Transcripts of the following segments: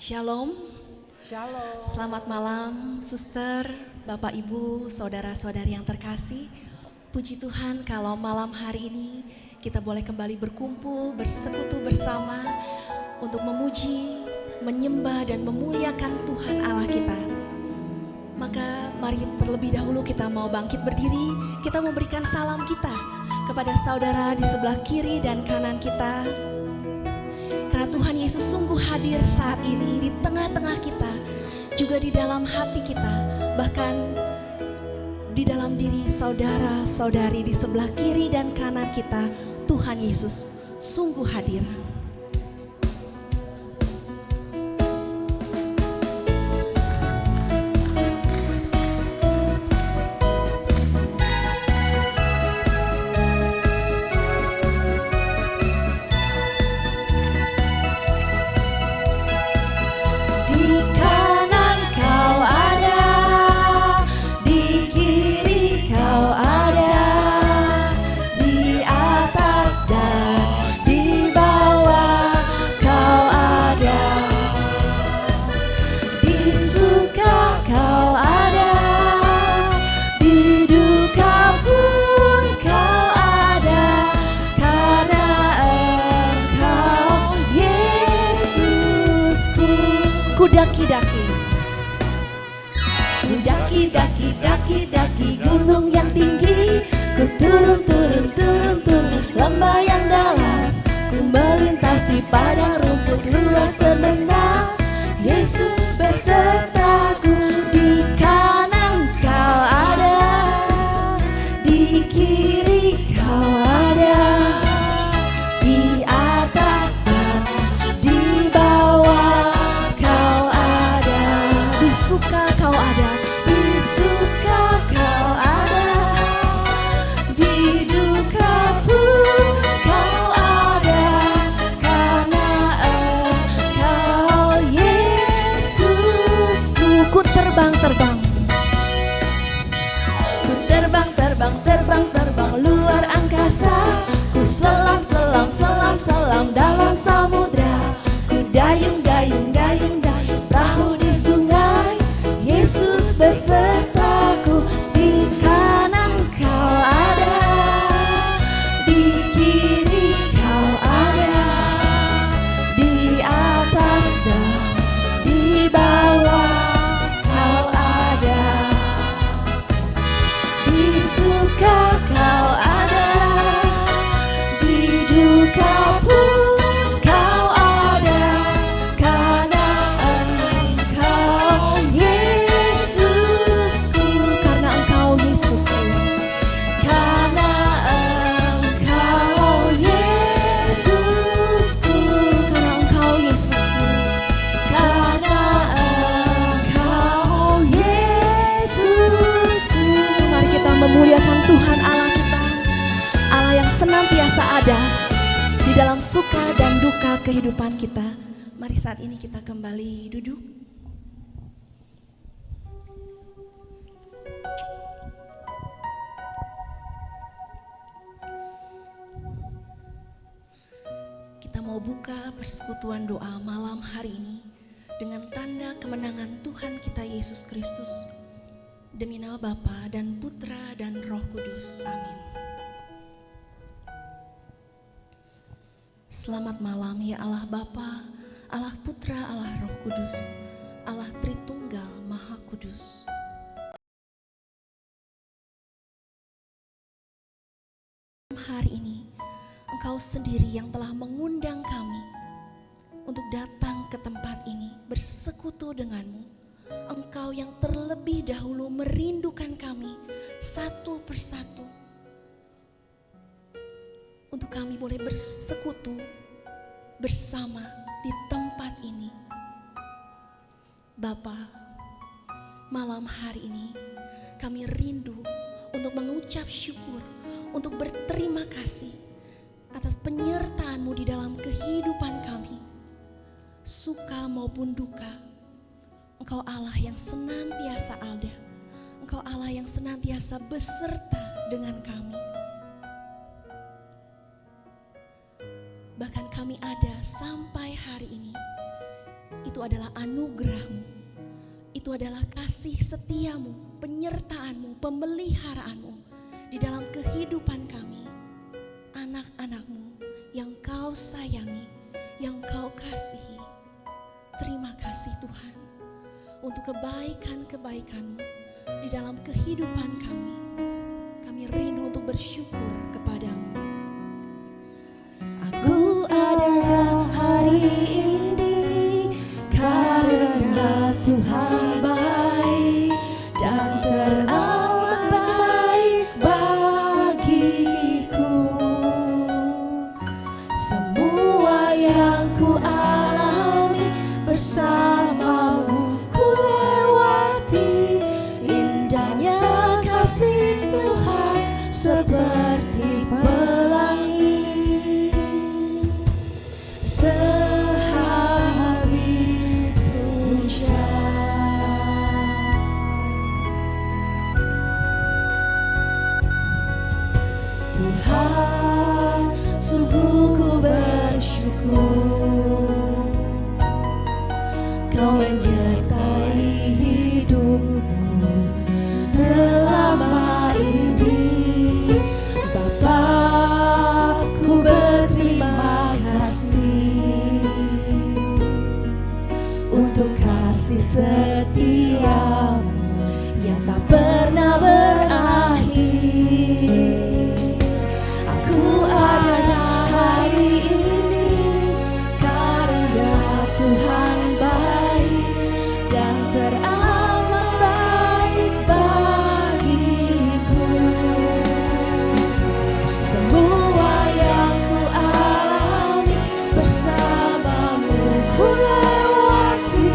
Shalom, Shalom. selamat malam suster, bapak ibu, saudara-saudari yang terkasih. Puji Tuhan kalau malam hari ini kita boleh kembali berkumpul, bersekutu bersama untuk memuji, menyembah dan memuliakan Tuhan Allah kita. Maka mari terlebih dahulu kita mau bangkit berdiri, kita memberikan salam kita kepada saudara di sebelah kiri dan kanan kita. Karena Tuhan Yesus sungguh hadir saat ini di tengah-tengah kita, juga di dalam hati kita, bahkan di dalam diri saudara-saudari di sebelah kiri dan kanan kita. Tuhan Yesus sungguh hadir. Daki gunung yang tinggi, ku turun lembah yang dalam, ku melintasi padang rumput luas semenang. Yesus besertaku, di kanan kau ada, di kiri kau ada, di atas dan di bawah kau ada, di suka kau ada, terbang luar angkasa, ku selam dalam samudra, ku dayung perahu di sungai. Yesus besertaku, di kanan kau ada, di kiri kau ada, di atas dan di bawah kau ada, di suka kau ada, di duka pun kau ada, karena Engkau Yesusku, karena Engkau Yesusku, karena Engkau Yesusku, karena Engkau Yesusku, karena Engkau Yesusku. Mari kita memuliakan Tuhan Allah kita, Allah yang senantiasa ada di dalam suka dan duka kehidupan kita. Mari saat ini kita kembali duduk. Kita mau buka persekutuan doa malam hari ini dengan tanda kemenangan Tuhan kita Yesus Kristus. Demi nama Bapa dan Putra dan Roh Kudus. Amin. Selamat malam ya Allah Bapa, Allah Putra, Allah Roh Kudus, Allah Tritunggal Maha Kudus. Hari ini Engkau sendiri yang telah mengundang kami untuk datang ke tempat ini bersekutu denganmu. Engkau yang terlebih dahulu merindukan kami satu persatu, untuk kami boleh bersekutu bersama di tempat ini. Bapa, malam hari ini kami rindu untuk mengucap syukur, untuk berterima kasih atas penyertaan-Mu di dalam kehidupan kami, suka maupun duka. Engkau Allah yang senantiasa ada, Engkau Allah yang senantiasa beserta dengan kami. Bahkan kami ada sampai hari ini, itu adalah anugerah-Mu. Itu adalah kasih setiamu, penyertaan-Mu, pemeliharaanmu di dalam kehidupan kami, anak-anak-Mu yang Kau sayangi, yang Kau kasihi. Terima kasih Tuhan untuk kebaikan-kebaikan-Mu di dalam kehidupan kami. Kami rindu untuk bersyukur kepadamu. Aku ada hari ini karena Tuhan baik dan teramat baik bagiku. Semua yang ku alami bersamamu ku lewati. Indahnya kasih Tuhan seperti pelangi. Sehabis hujan, Tuhan, sungguh ku bersyukur Kau menyertai hidupku selama ini. Bapa, ku berterima kasih untuk kasih setiamu yang tak pernah berakhir. Aku ada hari ini karena Tuhan baik dan teramat baik bagiku. Semua yang ku alami bersamamu ku lewati.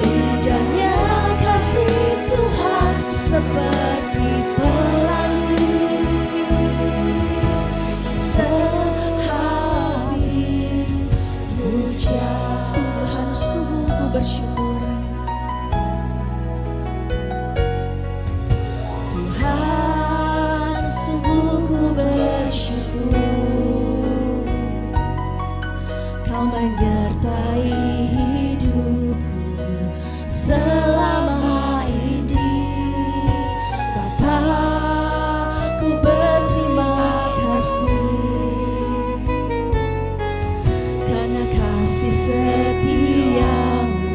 Indahnya kasih Tuhan seperti pelangi. Sehabis hujan, Tuhan, sungguh ku bersyukur. Tuhan, sungguh ku bersyukur Kau menyertai hidupku selama ini. Bapa, ku berterima kasih karena kasih setiamu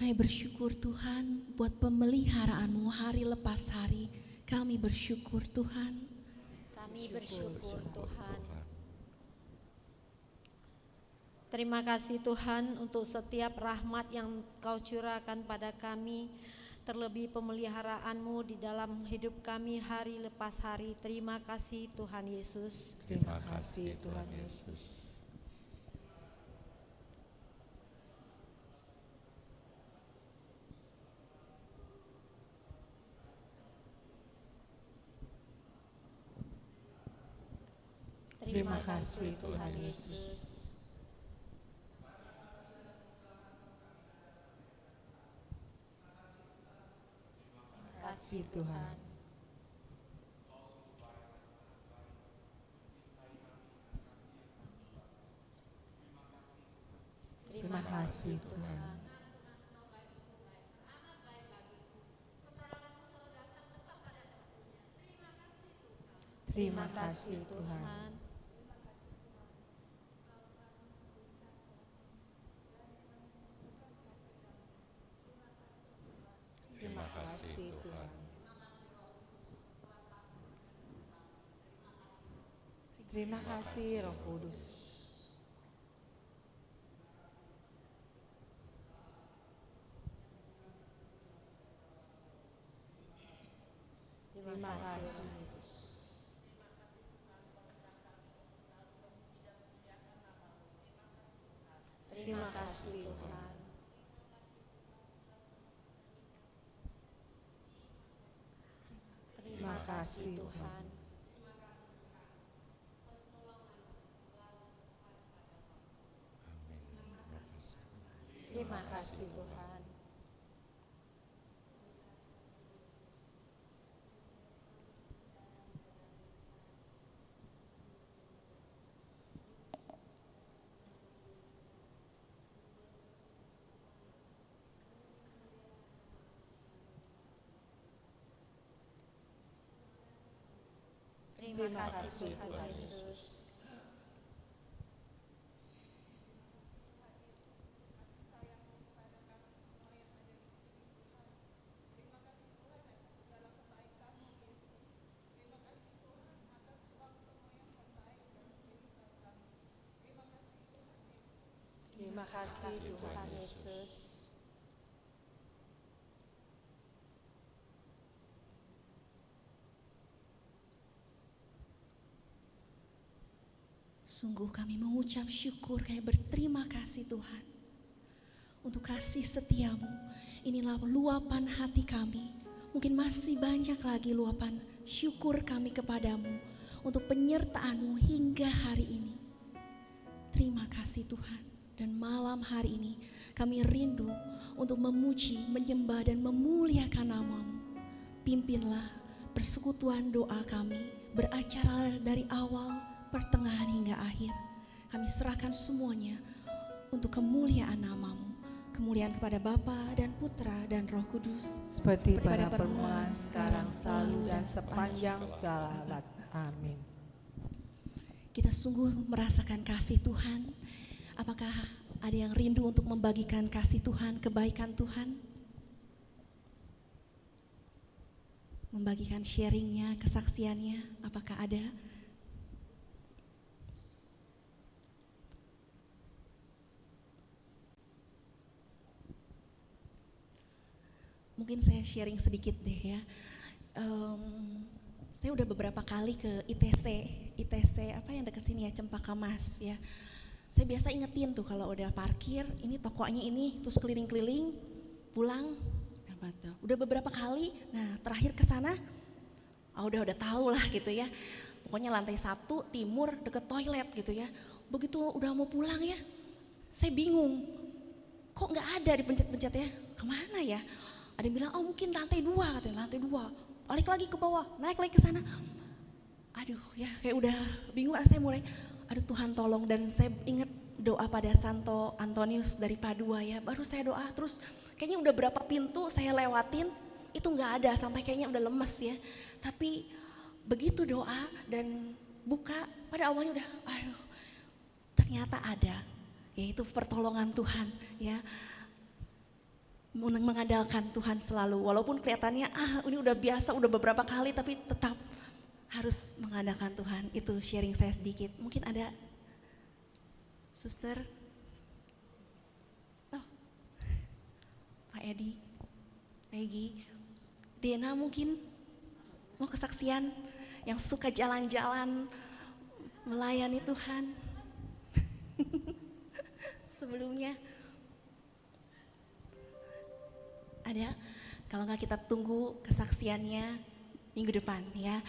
Kami bersyukur Tuhan buat pemeliharaan-Mu hari lepas hari. Kami bersyukur Tuhan. Kami bersyukur Tuhan. Terima kasih Tuhan untuk setiap rahmat yang Kau curahkan pada kami, terlebih pemeliharaan-Mu di dalam hidup kami hari lepas hari. Terima kasih Tuhan Yesus. Terima kasih Tuhan Yesus. Terima kasih Tuhan Yesus. Terima kasih Tuhan. Terima kasih Tuhan. Terima kasih Tuhan. Terima kasih Tuhan. Terima kasih Roh Kudus. Terima kasih. Terima kasih Tuhan. Terima kasih Tuhan. Terima kasih Tuhan. Terima kasih Tuhan Yesus. Terima kasih Tuhan Yesus. Sungguh kami mengucap syukur, kami berterima kasih Tuhan untuk kasih setiamu. Inilah luapan hati kami. Mungkin masih banyak lagi luapan syukur kami kepadamu untuk penyertaanmu hingga hari ini. Terima kasih Tuhan. Dan malam hari ini kami rindu untuk memuji, menyembah dan memuliakan namamu. Pimpinlah persekutuan doa kami beracara dari awal, pertengahan hingga akhir. Kami serahkan semuanya untuk kemuliaan namamu. Kemuliaan kepada Bapa dan Putra dan Roh Kudus. Seperti pada permulaan, sekarang, selalu, dan sepanjang segala abad. Amin. Kita sungguh merasakan kasih Tuhan. Apakah ada yang rindu untuk membagikan kasih Tuhan, kebaikan Tuhan? Membagikan sharingnya, kesaksiannya, apakah ada? Mungkin saya sharing sedikit deh ya. Saya udah beberapa kali ke ITC apa yang dekat sini ya, Cempaka Mas ya. Saya biasa ingetin tuh kalau udah parkir, ini tokonya ini, terus keliling-keliling, pulang. Udah beberapa kali, nah terakhir ke sana, udah tahu lah gitu ya. Pokoknya lantai 1 timur deket toilet gitu ya. Begitu udah mau pulang ya, saya bingung. Kok nggak ada dipencet-pencet ya? Kemana ya? Ada yang bilang, oh mungkin lantai 2 katanya, lantai 2. Balik lagi ke bawah, naik lagi ke sana. Aduh ya kayak udah bingung, saya mulai, aduh Tuhan tolong. Dan saya ingat doa pada Santo Antonius dari Padua ya. Baru saya doa terus kayaknya udah berapa pintu saya lewatin, itu gak ada, sampai kayaknya udah lemes ya. Tapi begitu doa dan buka, pada awalnya udah aduh ternyata ada, yaitu pertolongan Tuhan ya. mengandalkan Tuhan selalu. Walaupun kelihatannya ini udah biasa, udah beberapa kali, tapi tetap harus mengandalkan Tuhan. Itu sharing saya sedikit. Mungkin ada suster, Pak Edi, Peggy, Dena mungkin mau kesaksian yang suka jalan-jalan melayani Tuhan. Sebelumnya ada, kalau nggak kita tunggu kesaksiannya minggu depan ya.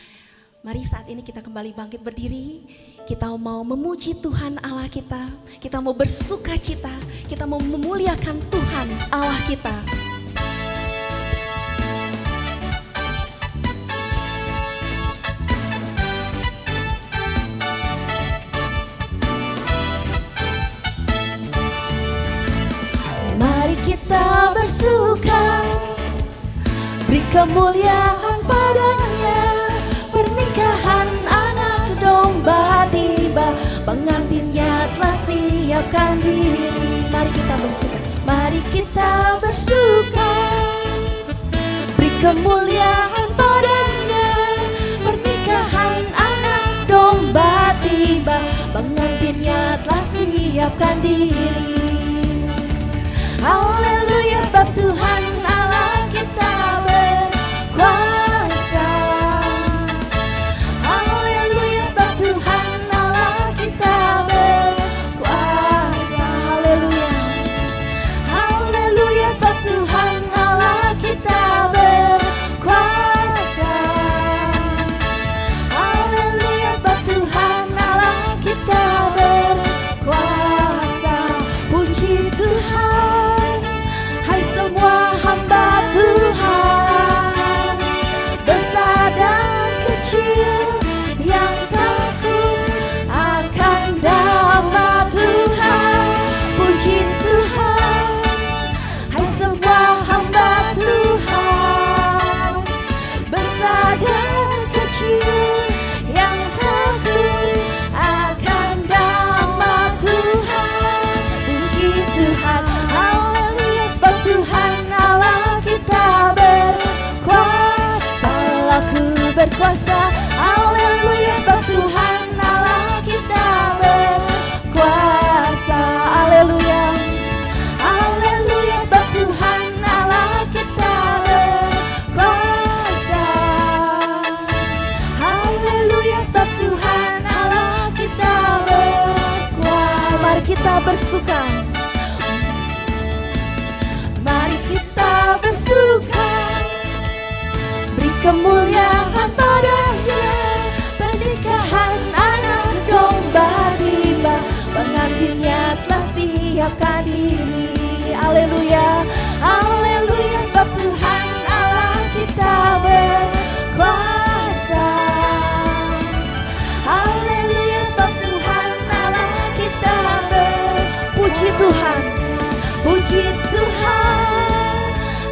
Mari saat ini kita kembali bangkit berdiri, kita mau memuji Tuhan Allah kita mau bersuka cita, kita mau memuliakan Tuhan Allah kita. Mari kita bersuka, beri kemuliaan padanya. Pernikahan anak domba tiba, pengantinnya telah siapkan diri. Mari kita bersuka, mari kita bersuka, beri kemuliaan padanya. Pernikahan anak domba tiba, pengantinnya telah siapkan diri. Haleluya, sebab Tuhan Allah kita berkuasa. Haleluya, sebab Tuhan Allah kita berkuasa. Haleluya, haleluya, sebab Tuhan Allah kita berkuasa. Haleluya, sebab Tuhan Allah kita berkuasa. Puji Tuhan, hai semua hamba Tuhan, besar dan kecil yang takut akan nama Tuhan. Puji Tuhan, hai semua hamba Tuhan, besar dan kecil yang takut akan nama Tuhan. Puji Tuhan, haleluya, sebab Tuhan Allah kita berkuasa. Allahku berkuasa, haleluya, sebab Tuhan Allah kita berkuasa. Haleluya, haleluya, sebab Tuhan Allah kita berkuasa. Haleluya, sebab Tuhan Allah kita berkuasa. Mari kita bersuka, mari kita bersuka, beri kemuliaan padanya. Pernikahan anak domba tiba, pengantinnya telah siapkan diri. Haleluya, haleluya, sebab Tuhan Allah kita berkuasa. Haleluya, sebab Tuhan Allah kita berpuji Tuhan. Puji Tuhan,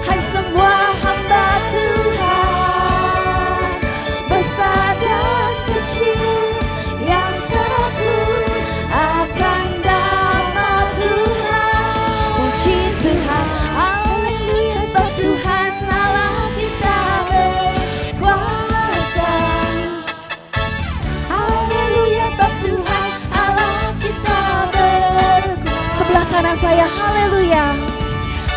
hai semua hamba Tuhan, besar dan kecil yang takut akan nama Tuhan. Puji Tuhan, haleluya, sebab Tuhan Allah kita berkuasa. Haleluya, sebab Tuhan Allah kita berkuasa. Sebelah kanan saya, haleluya.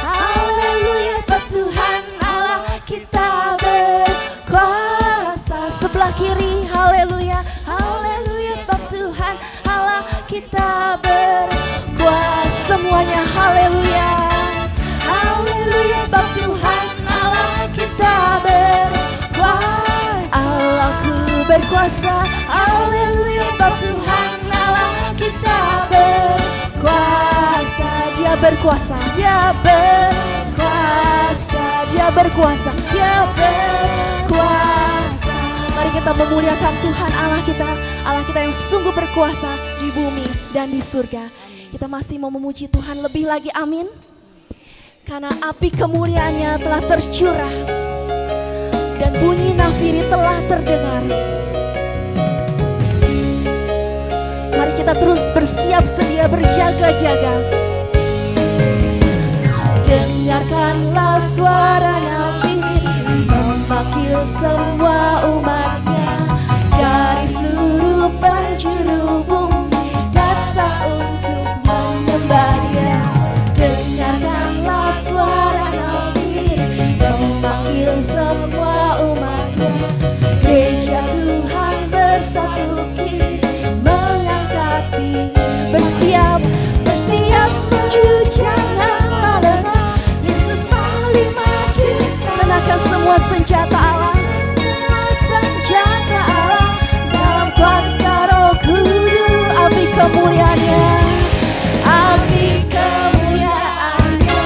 Haleluya, sebab Tuhan Allah kita berkuasa. Sebelah kiri, haleluya. Haleluya, sebab Tuhan Allah kita berkuasa. Semuanya haleluya. Haleluya, sebab Tuhan Allah kita berkuasa. Allahku berkuasa. Haleluya, sebab Tuhan Allah kita berkuasa. Dia berkuasa, dia berkuasa, dia berkuasa, dia berkuasa. Mari kita memuliakan Tuhan Allah kita yang sungguh berkuasa di bumi dan di surga. Kita masih mau memuji Tuhan lebih lagi, amin. Karena api kemuliaannya telah tercurah dan bunyi nafiri telah terdengar. Mari kita terus bersiap sedia berjaga-jaga. Dengarkanlah suara nabi memanggil semua umatnya dari seluruh penjuru bumi datang untuk menyembah Dia. Dengarkanlah suara nabi memanggil semua umatnya. Gereja Tuhan bersatu kini mengangkat tinggi, bersiap menuju jangan lengah. Yesus paling makin, kenakan semua senjata Allah, senjata Allah dalam kuasa Roh Kudus. Api kemuliaannya, api kemuliaannya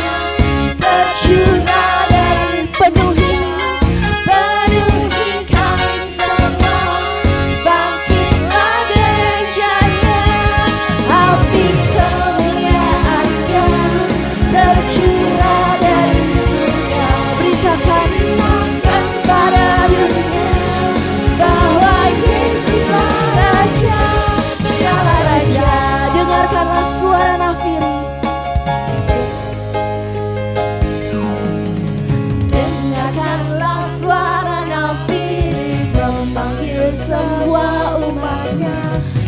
tercurah dari penuhi kami semua. Bangkitlah gerejanya, api kemuliaannya tercurah dari surga. Beritakan kepada dunia bahwa Yesuslah Raja, segala Raja. Dengarkanlah suara nafiri, dengarkanlah suara nafiri memanggil semua umatnya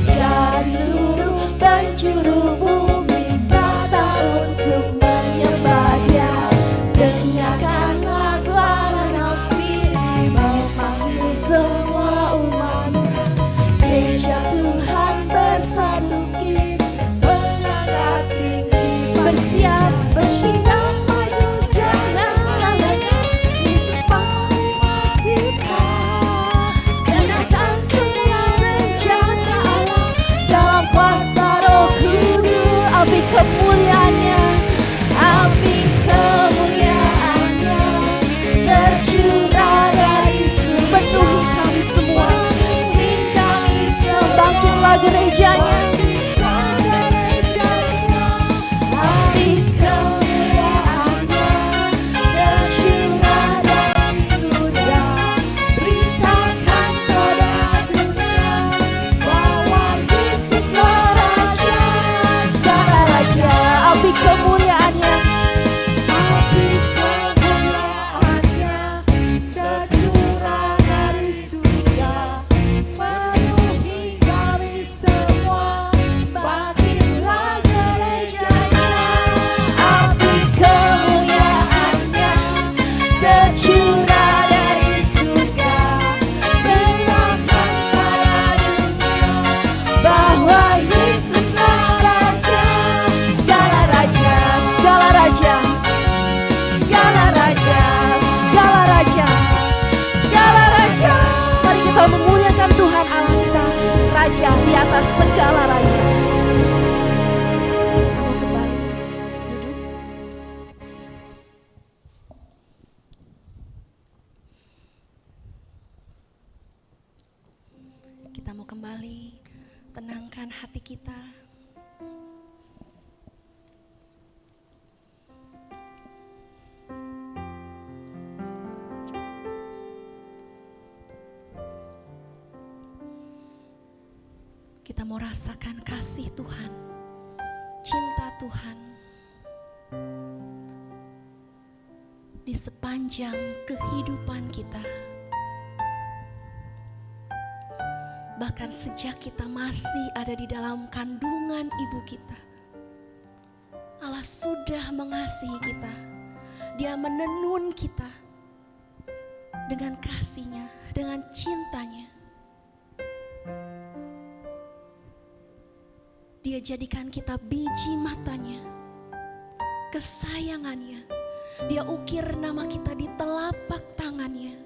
dari seluruh penjuru bumi datang untuk menyembah Dia. Dengarkanlah suara nafiri memanggil semua umatnya. Gereja Tuhan bersatu kini mengangkat tinggi, bersiap maju jangan lengah. Yesus paling kita, kenakan semua senjata Allah dalam kuasa Roh Kudus. Api kemuliaannya, api kemuliaannya tercurah dari surga. Penuhi kami semua, kami bangkitlah gerejanya. Api kemuliaannya tercurah dari surga. Beritakan kepada dunia bahwa Yesuslah Raja, segala Raja. Api kemuliaannya, api kemuliaannya tercurah dari surga. Penuhi kami semua, bangkitlah gerejanya. Api kemuliaannya tercurah dari surga. Beritakan pada dunia bahwa Yesuslah Raja, segala Raja, segala Raja, segala Raja, segala Raja, segala Raja. Mari kita memuliakan Tuhan Allah kita, Raja di atas segala Raja. Kita mau kembali duduk. Kita mau kembali tenangkan hati kita. Kita mau rasakan kasih Tuhan, cinta Tuhan di sepanjang kehidupan kita. Bahkan sejak kita masih ada di dalam kandungan ibu kita, Allah sudah mengasihi kita. Dia menenun kita dengan kasih-Nya, dengan cintanya. Dia jadikan kita biji matanya, kesayangannya. Dia ukir nama kita di telapak tangannya.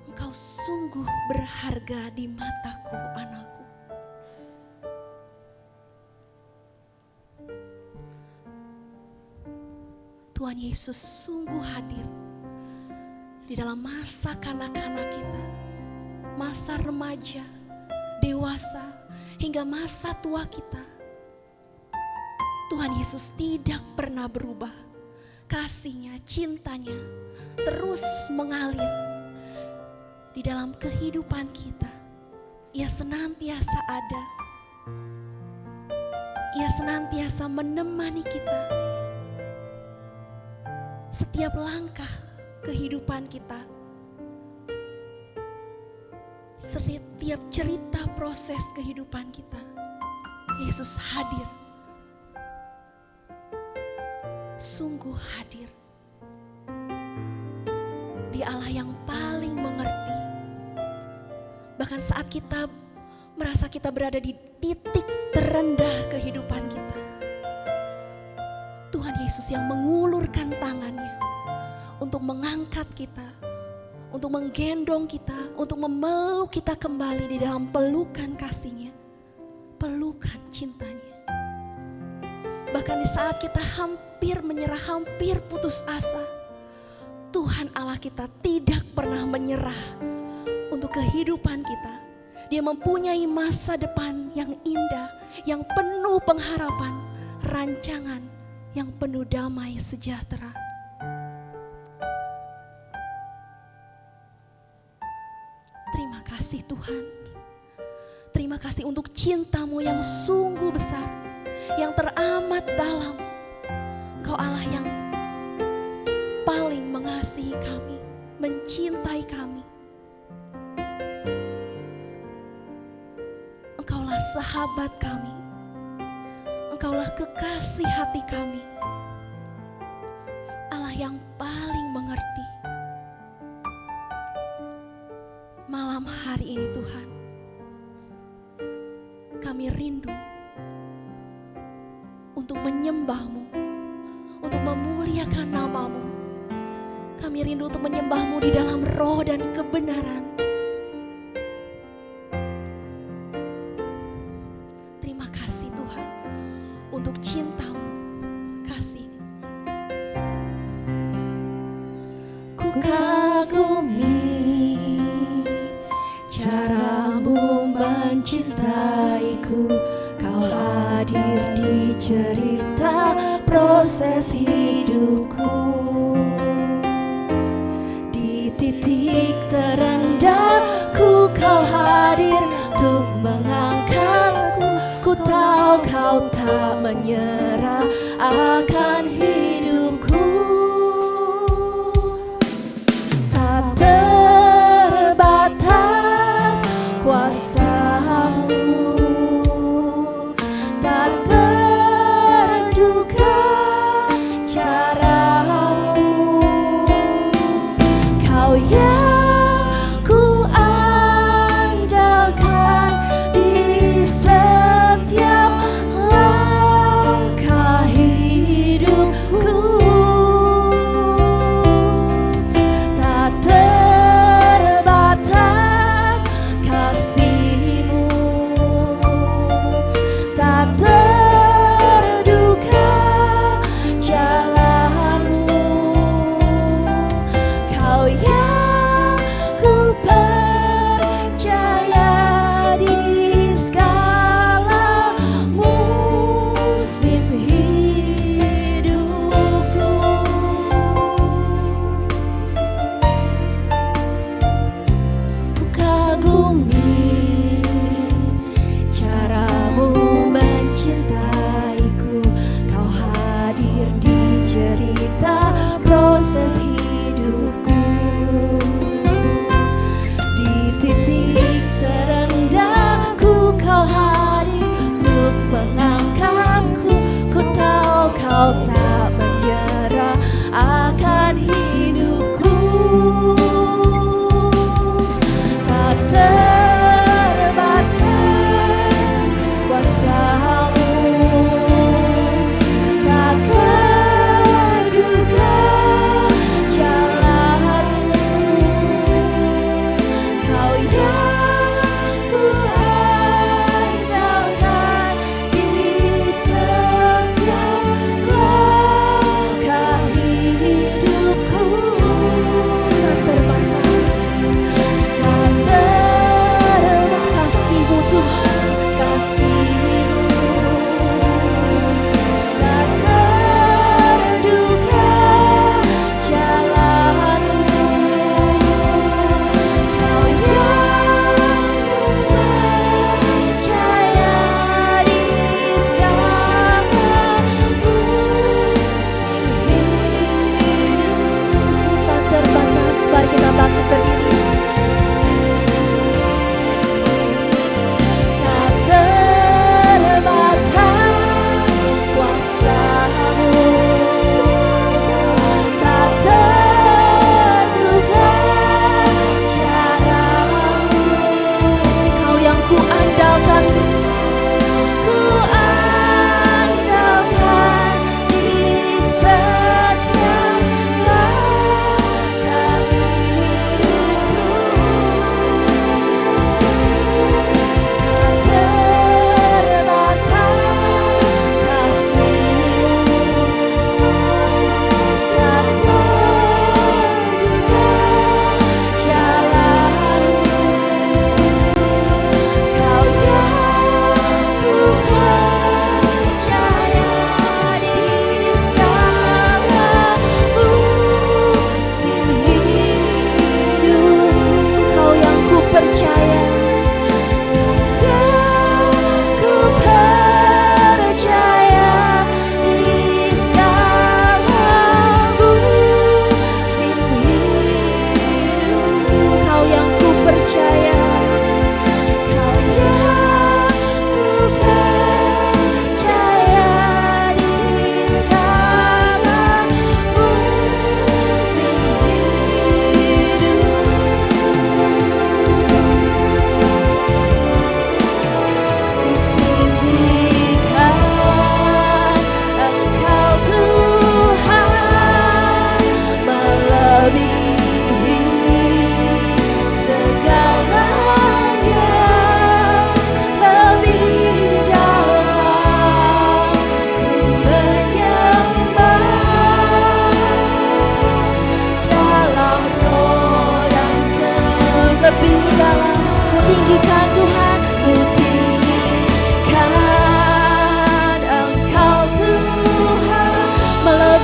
Engkau sungguh berharga di mataku, anakku. Tuhan Yesus sungguh hadir di dalam masa kanak-kanak kita, masa remaja, dewasa, hingga masa tua kita. Tuhan Yesus tidak pernah berubah. Kasih-Nya, cintanya terus mengalir di dalam kehidupan kita. Ia senantiasa ada. Ia senantiasa menemani kita. setiap langkah kehidupan kita, setiap cerita proses kehidupan kita, Yesus hadir, sungguh hadir. Dia Allah yang paling mengerti. Bahkan saat kita merasa kita berada di titik terendah kehidupan kita, Tuhan Yesus yang mengulurkan tangannya untuk mengangkat kita, untuk menggendong kita, untuk memeluk kita kembali di dalam pelukan kasih-Nya, pelukan cintanya. Bahkan di saat kita hampir menyerah, hampir putus asa, Tuhan Allah kita tidak pernah menyerah untuk kehidupan kita. Dia mempunyai masa depan yang indah, yang penuh pengharapan, rancangan yang penuh damai sejahtera. Terima kasih Tuhan. Terima kasih untuk cinta-Mu yang sungguh besar, yang teramat dalam. Kau Allah yang paling mengasihi kami, mencintai kami. Engkaulah sahabat kami, Engkaulah kekasih hati kami, Allah yang paling mengerti. Malam hari ini Tuhan, kami rindu untuk menyembah-Mu, untuk memuliakan nama-Mu. Kami rindu untuk menyembah-Mu di dalam roh dan kebenaran. Terima kasih Tuhan untuk cinta-Mu, kasih. Ku kagumi cara-Mu mencintaiku. Kau hadir di cerita proses hidupku. Titik terendahku Kau hadir untuk mengangkatku. Ku tahu Kau tak menyerah akan hidupku. Tak terbatas kuasa-Mu, tak terduga cara-Mu. Kau yang ku andalkan di setiap langkah hidup.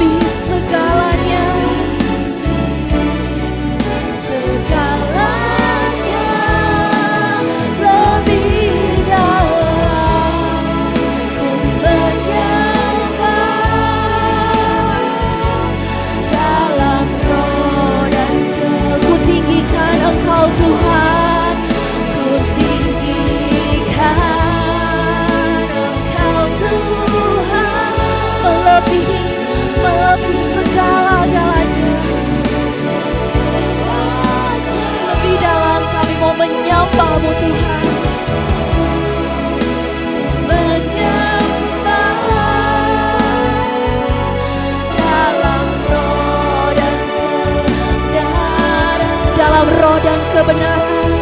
melebihi segalanya, segalanya lebih dalam. Ku menyembah dalam roh dan ku tinggikan Engkau Tuhan, ku tinggikan Engkau Tuhan, melebihi segala-galanya. Lebih dalam kami mau menyembah-Mu Tuhan, menyembah dalam roh dan kebenaran, dalam roh dan kebenaran,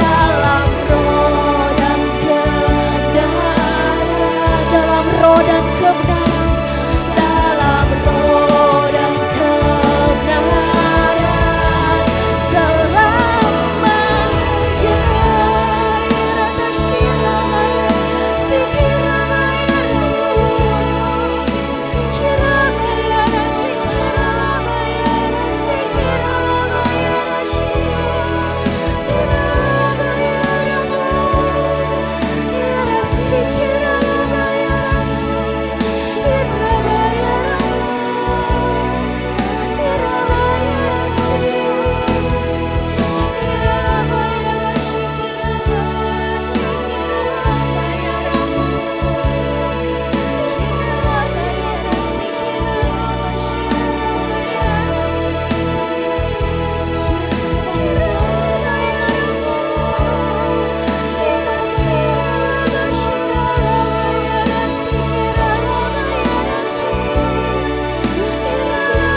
dalam roh dan kebenaran, dalam roh dan kebenaran, dalam roh dan kebenaran selamanya. Terima kasih Tuhan. Terima kasih.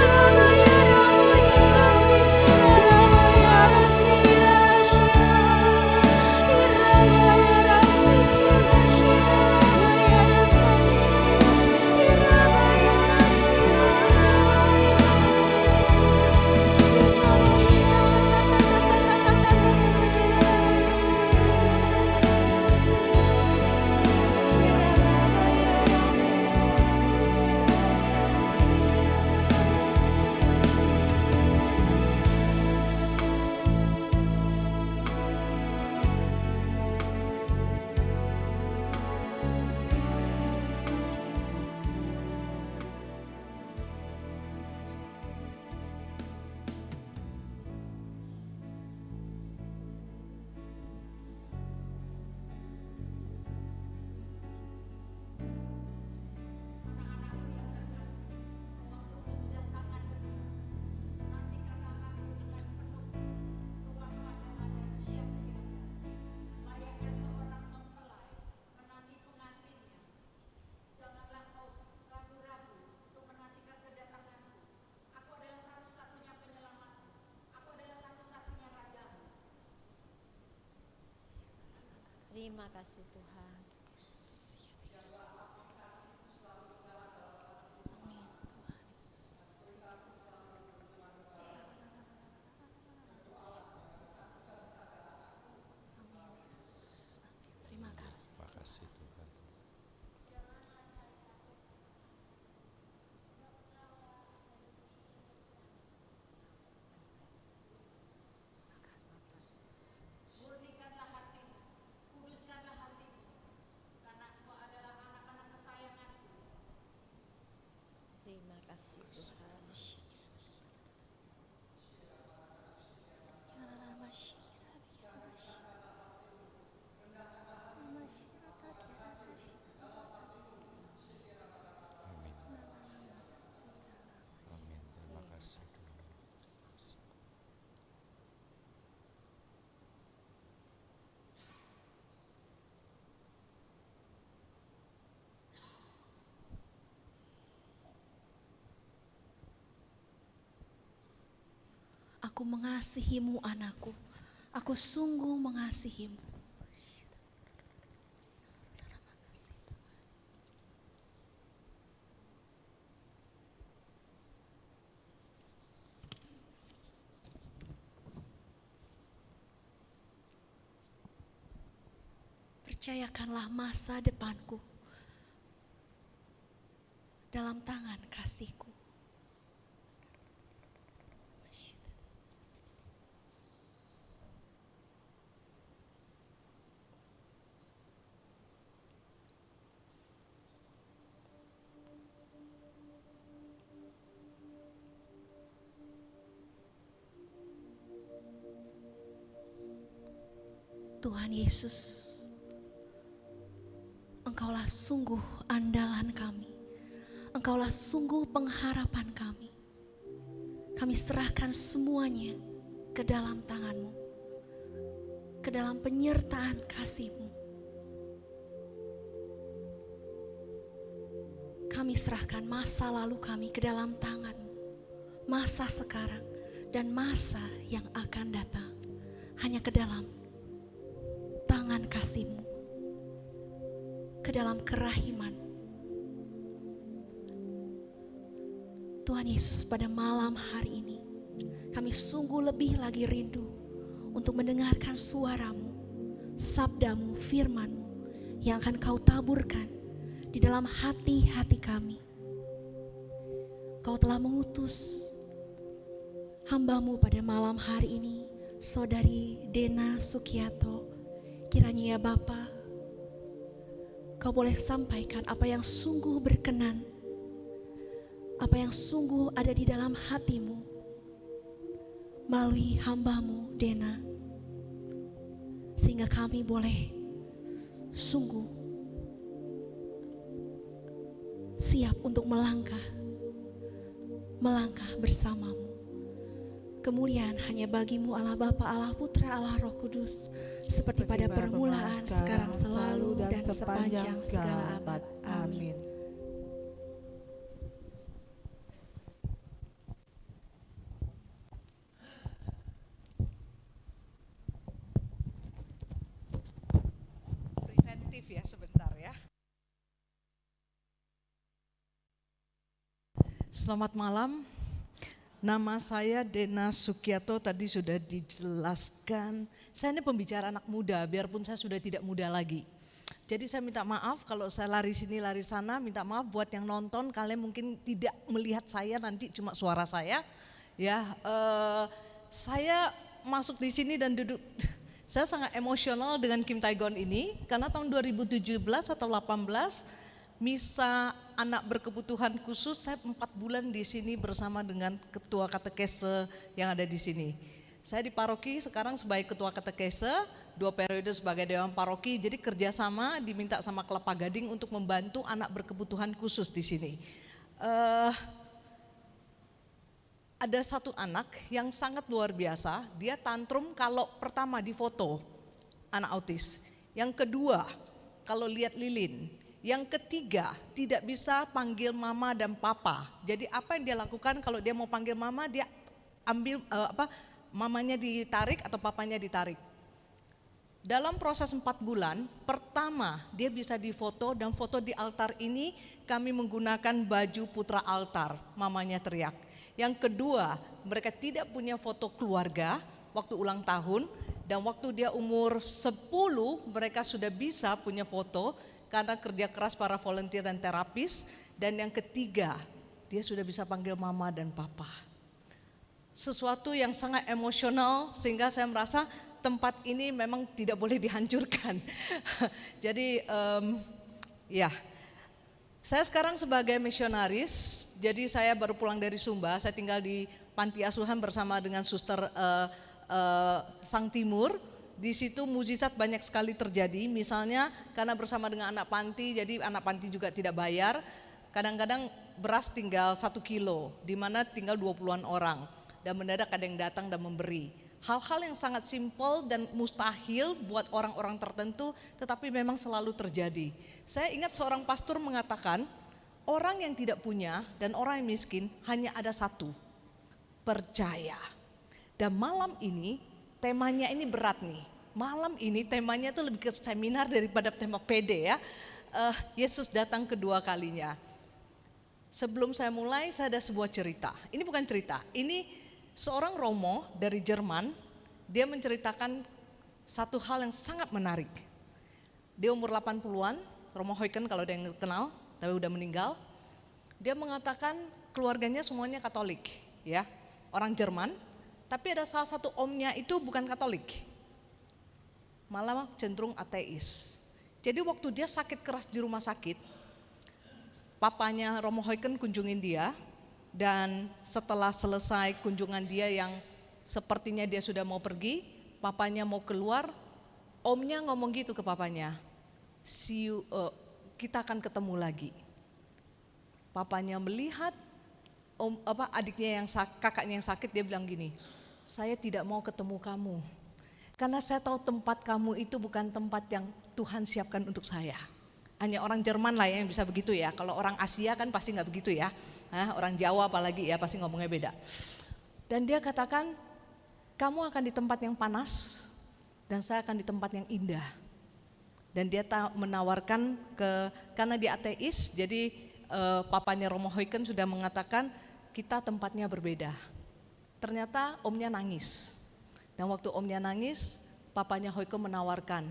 Makasih Tuhan. Terima kasih Tuhan. Amin. Terima kasih Tuhan. Aku mengasihimu anakku, aku sungguh mengasihimu. Percayakanlah masa depanku dalam tangan kasih-Ku. Tuhan Yesus, Engkaulah sungguh andalan kami. Engkaulah sungguh pengharapan kami. Kami serahkan semuanya ke dalam tangan-Mu, ke dalam penyertaan kasih-Mu. Kami serahkan masa lalu kami ke dalam tangan-Mu, masa sekarang dan masa yang akan datang hanya ke dalam tangan kasih-Mu, ke dalam kerahiman. Tuhan Yesus, pada malam hari ini kami sungguh lebih lagi rindu untuk mendengarkan suara-Mu, sabda-Mu, firman-Mu yang akan Kau taburkan di dalam hati-hati kami. Kau telah mengutus hamba-Mu pada malam hari ini, Saudari Dena Sukiato. Kiranya ya Bapa, Kau boleh sampaikan apa yang sungguh berkenan, apa yang sungguh ada di dalam hati-Mu melalui hamba-Mu Dena, sehingga kami boleh sungguh siap untuk melangkah bersama-Mu. Kemuliaan hanya bagi-Mu Allah Bapa, Allah Putra, Allah Roh Kudus, seperti pada permulaan, sekarang, selalu, dan sepanjang segala abad. Amin. Preventif ya sebentar ya. Selamat malam. Nama saya Dena Sukiato, tadi sudah dijelaskan. Saya ini pembicara anak muda, biarpun saya sudah tidak muda lagi. Jadi saya minta maaf kalau saya lari sini lari sana, minta maaf buat yang nonton, kalian mungkin tidak melihat saya, nanti cuma suara saya. Ya, saya masuk di sini dan duduk, saya sangat emosional dengan Kim Tae-gon ini, karena tahun 2017 atau 18, Misa anak berkebutuhan khusus, saya 4 bulan di sini bersama dengan ketua katekese yang ada di sini. Saya di paroki sekarang sebagai ketua katekese, 2 periode sebagai dewan paroki, jadi kerjasama diminta sama Kelapa Gading untuk membantu anak berkebutuhan khusus di sini. Ada satu anak yang sangat luar biasa, dia tantrum kalau pertama di foto, anak autis. Yang kedua, kalau lihat lilin. Yang ketiga, tidak bisa panggil mama dan papa. Jadi apa yang dia lakukan kalau dia mau panggil mama, dia ambil mamanya ditarik atau papanya ditarik. Dalam proses 4 bulan, pertama dia bisa difoto, dan foto di altar ini kami menggunakan baju putra altar, mamanya teriak. Yang kedua, mereka tidak punya foto keluarga waktu ulang tahun, dan waktu dia umur 10 mereka sudah bisa punya foto karena kerja keras para volunteer dan terapis. Dan yang ketiga, dia sudah bisa panggil mama dan papa. Sesuatu yang sangat emosional sehingga saya merasa tempat ini memang tidak boleh dihancurkan. Jadi ya, saya sekarang sebagai misionaris, jadi saya baru pulang dari Sumba, saya tinggal di panti asuhan bersama dengan suster Sang Timur. Di situ mukjizat banyak sekali terjadi, misalnya karena bersama dengan anak panti, jadi anak panti juga tidak bayar. Kadang-kadang beras tinggal 1 kilo, di mana tinggal 20-an orang, dan mendadak ada yang datang dan memberi. Hal-hal yang sangat simpel dan mustahil buat orang-orang tertentu, tetapi memang selalu terjadi. Saya ingat seorang pastor mengatakan, orang yang tidak punya dan orang yang miskin hanya ada satu, percaya. Dan malam ini temanya ini berat nih. Malam ini temanya itu lebih ke seminar daripada tema PD ya. Yesus datang kedua kalinya. Sebelum saya mulai, saya ada sebuah cerita. Ini bukan cerita, ini seorang Romo dari Jerman. Dia menceritakan satu hal yang sangat menarik. Dia umur 80-an, Romo Huyken kalau ada yang kenal, tapi udah meninggal. Dia mengatakan keluarganya semuanya Katolik, ya, orang Jerman. Tapi ada salah satu omnya itu bukan Katolik, malah cenderung ateis. Jadi waktu dia sakit keras di rumah sakit, papanya Romo Huyken kunjungin dia, dan setelah selesai kunjungan dia yang sepertinya dia sudah mau pergi, papanya mau keluar, omnya ngomong gitu ke papanya, "See you, kita akan ketemu lagi." Papanya melihat adiknya kakaknya yang sakit, dia bilang gini, "Saya tidak mau ketemu kamu, karena saya tahu tempat kamu itu bukan tempat yang Tuhan siapkan untuk saya." Hanya orang Jerman lah yang bisa begitu ya. Kalau orang Asia kan pasti nggak begitu ya. Orang Jawa apalagi ya pasti ngomongnya beda. Dan dia katakan, "Kamu akan di tempat yang panas dan saya akan di tempat yang indah." Dan dia menawarkan karena dia ateis, jadi papanya Romo Huyken sudah mengatakan kita tempatnya berbeda. Ternyata omnya nangis. Dan waktu omnya nangis, papanya Huyken menawarkan,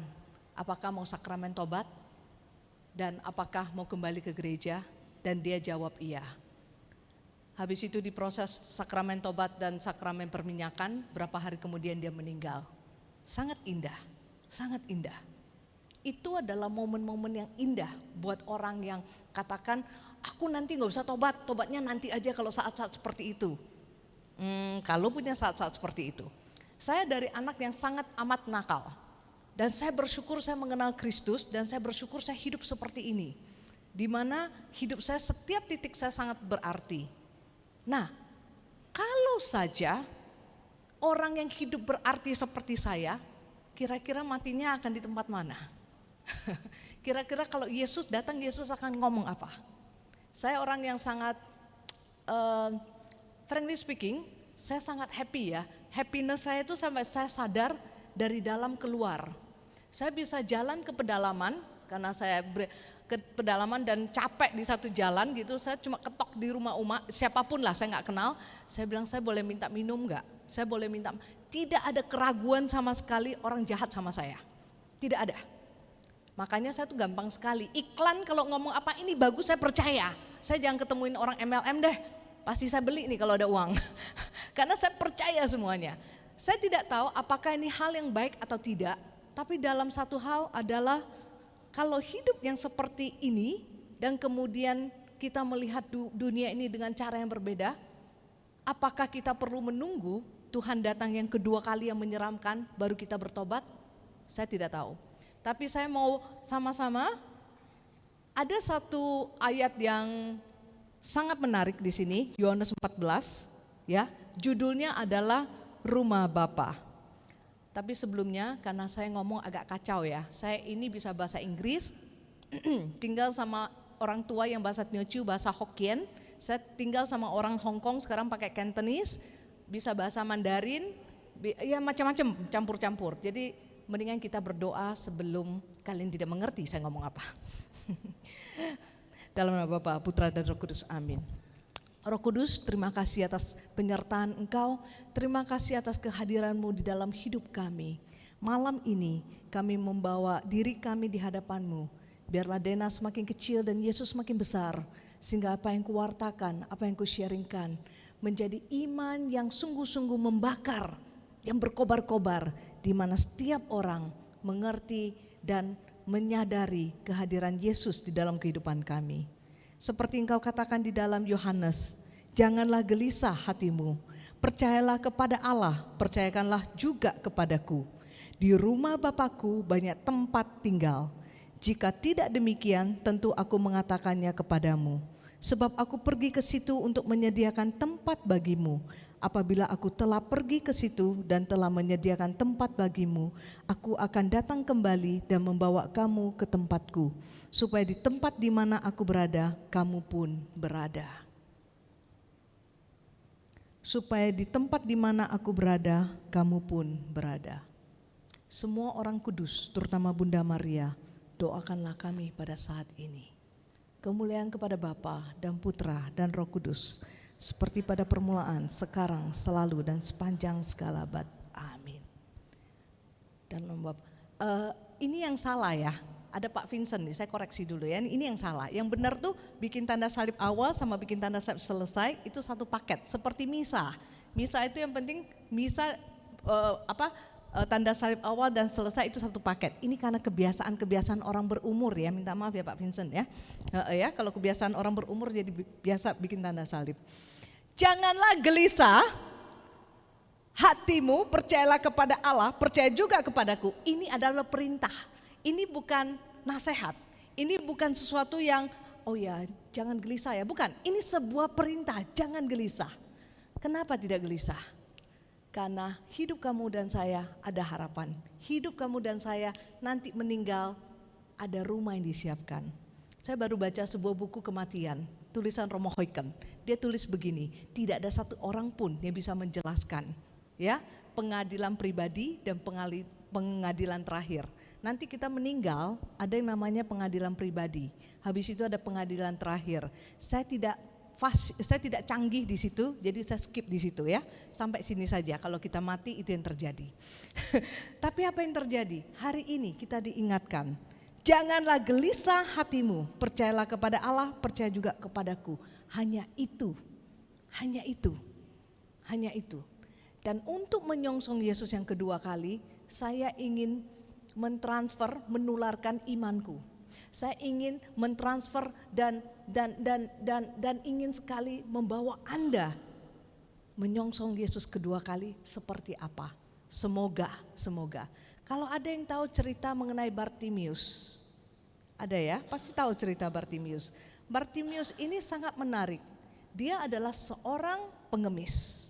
apakah mau sakramen tobat dan apakah mau kembali ke gereja, dan dia jawab iya. Habis itu diproses sakramen tobat dan sakramen perminyakan, berapa hari kemudian dia meninggal. Sangat indah, sangat indah. Itu adalah momen-momen yang indah buat orang yang katakan, aku nanti gak usah tobat, tobatnya nanti aja kalau saat-saat seperti itu. Kalau punya saat-saat seperti itu. Saya dari anak yang sangat amat nakal. Dan saya bersyukur saya mengenal Kristus, dan saya bersyukur saya hidup seperti ini. Di mana hidup saya setiap titik saya sangat berarti. Nah, kalau saja orang yang hidup berarti seperti saya, kira-kira matinya akan di tempat mana? Kira-kira kalau Yesus datang, Yesus akan ngomong apa? Saya orang yang sangat, frankly speaking, saya sangat happy ya. Happiness saya itu sampai saya sadar dari dalam keluar. Saya bisa jalan ke pedalaman, karena saya ke pedalaman dan capek di satu jalan gitu, saya cuma ketok di rumah siapapun lah saya nggak kenal, saya bilang saya boleh minta minum nggak? Saya boleh minta, tidak ada keraguan sama sekali orang jahat sama saya, tidak ada. Makanya saya tuh gampang sekali, iklan kalau ngomong apa ini bagus saya percaya, saya jangan ketemuin orang MLM deh, pasti saya beli nih kalau ada uang, karena saya percaya semuanya. Saya tidak tahu apakah ini hal yang baik atau tidak, tapi dalam satu hal adalah kalau hidup yang seperti ini dan kemudian kita melihat dunia ini dengan cara yang berbeda, apakah kita perlu menunggu Tuhan datang yang kedua kali yang menyeramkan baru kita bertobat? Saya tidak tahu. Tapi saya mau sama-sama, ada satu ayat yang sangat menarik di sini, Yohanes 14, ya. Judulnya adalah Rumah Bapa. Tapi sebelumnya karena saya ngomong agak kacau ya, saya ini bisa bahasa Inggris, tinggal sama orang tua yang bahasa Teochew, bahasa Hokkien, saya tinggal sama orang Hong Kong sekarang pakai Cantonese, bisa bahasa Mandarin, ya macam-macam campur-campur. Jadi mendingan kita berdoa sebelum kalian tidak mengerti saya ngomong apa. Dalam nama Bapa, Putra dan Roh Kudus, amin. Roh Kudus, terima kasih atas penyertaan Engkau, terima kasih atas kehadiran-Mu di dalam hidup kami. Malam ini kami membawa diri kami di hadapan-Mu, biarlah Dena semakin kecil dan Yesus semakin besar, sehingga apa yang kuwartakan, apa yang ku-sharingkan, menjadi iman yang sungguh-sungguh membakar, yang berkobar-kobar, di mana setiap orang mengerti dan menyadari kehadiran Yesus di dalam kehidupan kami. Seperti Engkau katakan di dalam Yohanes, janganlah gelisah hatimu, percayalah kepada Allah, percayakanlah juga kepadaku. Di rumah Bapakku banyak tempat tinggal. Jika tidak demikian, tentu aku mengatakannya kepadamu. Sebab aku pergi ke situ untuk menyediakan tempat bagimu. Apabila aku telah pergi ke situ dan telah menyediakan tempat bagimu, aku akan datang kembali dan membawa kamu ke tempatku, supaya di tempat di mana aku berada, kamu pun berada. Supaya di tempat di mana aku berada, kamu pun berada. Semua orang kudus, terutama Bunda Maria, doakanlah kami pada saat ini. Kemuliaan kepada Bapa dan Putra dan Roh Kudus, seperti pada permulaan, sekarang, selalu, dan sepanjang segala abad. Amin. Dan ini yang salah ya, ada Pak Vincent nih, saya koreksi dulu ya, ini yang salah. Yang benar tuh bikin tanda salib awal sama bikin tanda salib selesai itu satu paket, seperti misa. Misa itu yang penting, misa tanda salib awal dan selesai itu satu paket. Ini karena kebiasaan orang berumur ya, minta maaf ya Pak Vincent ya. Ya, kalau kebiasaan orang berumur jadi biasa bikin tanda salib. Janganlah gelisah hatimu, percayalah kepada Allah, percaya juga kepadaku. Ini adalah perintah. Ini bukan nasihat. Ini bukan sesuatu yang oh ya jangan gelisah ya, bukan. Ini sebuah perintah, jangan gelisah. Kenapa tidak gelisah? Karena hidup kamu dan saya ada harapan. Hidup kamu dan saya nanti meninggal ada rumah yang disiapkan. Saya baru baca sebuah buku kematian, tulisan Romo Huyken. Dia tulis begini, tidak ada satu orang pun yang bisa menjelaskan ya pengadilan pribadi dan pengadilan terakhir. Nanti kita meninggal ada yang namanya pengadilan pribadi. Habis itu ada pengadilan terakhir. Saya tidak canggih di situ, jadi saya skip di situ ya. Sampai sini saja, kalau kita mati itu yang terjadi. Tapi apa yang terjadi? Hari ini kita diingatkan, janganlah gelisah hatimu, percayalah kepada Allah, percaya juga kepadaku. Hanya itu, hanya itu, hanya itu. Dan untuk menyongsong Yesus yang kedua kali, saya ingin menularkan imanku. Saya ingin mentransfer dan ingin sekali membawa Anda menyongsong Yesus kedua kali seperti apa. Semoga. Kalau ada yang tahu cerita mengenai Bartimius, ada ya, pasti tahu cerita Bartimius. Bartimius ini sangat menarik. Dia adalah seorang pengemis.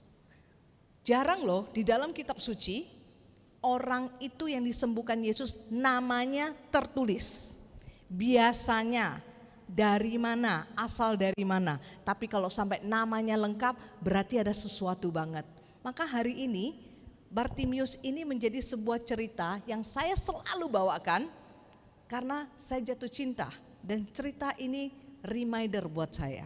Jarang loh di dalam kitab suci orang itu yang disembuhkan Yesus namanya tertulis. Biasanya dari mana, asal dari mana. Tapi kalau sampai namanya lengkap berarti ada sesuatu banget. Maka hari ini Bartimius ini menjadi sebuah cerita yang saya selalu bawakan karena saya jatuh cinta. Dan cerita ini reminder buat saya.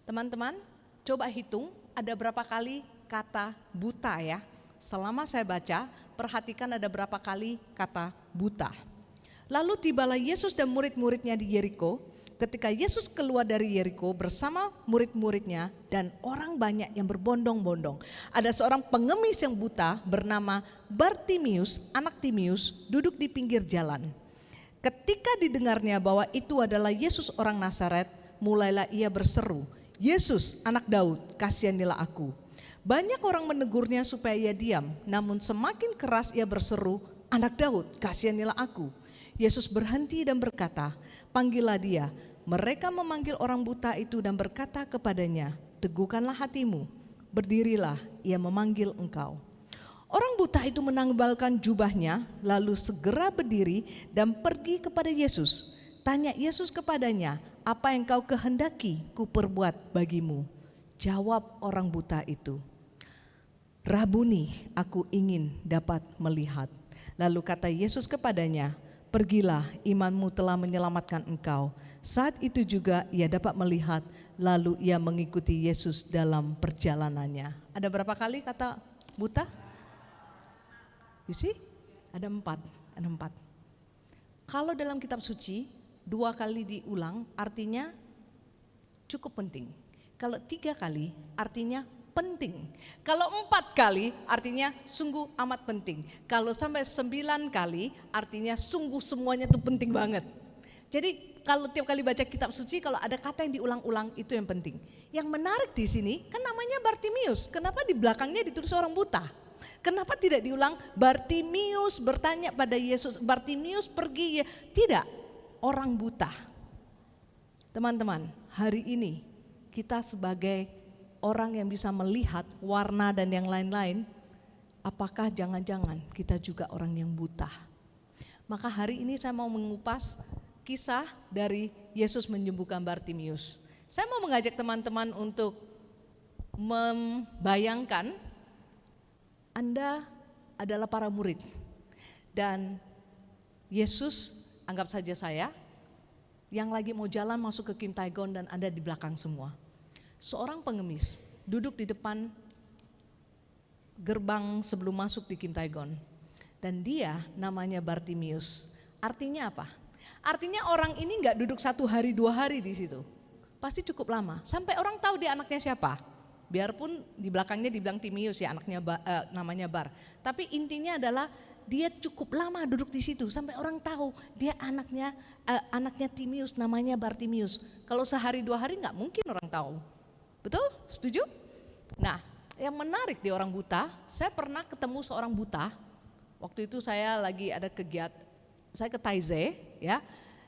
Teman-teman coba hitung ada berapa kali kata buta ya. Selama saya baca perhatikan ada berapa kali kata buta. Lalu tibalah Yesus dan murid-muridnya di Yeriko. Ketika Yesus keluar dari Yeriko bersama murid-muridnya dan orang banyak yang berbondong-bondong. Ada seorang pengemis yang buta bernama Bartimius, anak Timius, duduk di pinggir jalan. Ketika didengarnya bahwa itu adalah Yesus orang Nazaret, mulailah ia berseru, Yesus anak Daud, kasihanilah aku. Banyak orang menegurnya supaya ia diam, namun semakin keras ia berseru, anak Daud, kasihanilah aku. Yesus berhenti dan berkata, panggillah dia. Mereka memanggil orang buta itu dan berkata kepadanya, teguhkanlah hatimu, berdirilah, ia memanggil engkau. Orang buta itu menanggalkan jubahnya, lalu segera berdiri dan pergi kepada Yesus. Tanya Yesus kepadanya, apa yang kau kehendaki ku perbuat bagimu? Jawab orang buta itu, Rabuni, aku ingin dapat melihat. Lalu kata Yesus kepadanya, pergilah, imanmu telah menyelamatkan engkau. Saat itu juga ia dapat melihat, lalu ia mengikuti Yesus dalam perjalanannya. Ada berapa kali kata buta? You see? Ada empat. Kalau dalam kitab suci 2 kali diulang artinya cukup penting. Kalau 3 kali artinya penting. Kalau 4 kali artinya sungguh amat penting. Kalau sampai 9 kali artinya sungguh semuanya itu penting banget. Jadi kalau tiap kali baca kitab suci kalau ada kata yang diulang-ulang itu yang penting. Yang menarik di sini kan namanya Bartimius. Kenapa di belakangnya ditulis orang buta? Kenapa tidak diulang Bartimius bertanya pada Yesus, Bartimius pergi ya? Tidak, orang buta. Teman-teman, hari ini kita sebagai orang yang bisa melihat warna dan yang lain-lain, apakah jangan-jangan kita juga orang yang buta? Maka hari ini saya mau mengupas kisah dari Yesus menyembuhkan Bartimius. Saya mau mengajak teman-teman untuk membayangkan Anda adalah para murid dan Yesus, anggap saja saya, yang lagi mau jalan masuk ke Kim Taegon dan Anda di belakang semua. Seorang pengemis duduk di depan gerbang sebelum masuk di Kim Taegon dan dia namanya Bartimius. Artinya apa? Artinya orang ini nggak duduk 1 hari 2 hari di situ, pasti cukup lama. Sampai orang tahu dia anaknya siapa. Biarpun di belakangnya dibilang Timius ya, anaknya namanya Bar. Tapi intinya adalah dia cukup lama duduk di situ sampai orang tahu dia anaknya Timius, namanya Bartimius. Kalau sehari 2 hari nggak mungkin orang tahu. Betul? Setuju? Nah, yang menarik di orang buta, saya pernah ketemu seorang buta. Waktu itu saya lagi ada kegiatan, saya ke Taizé ya.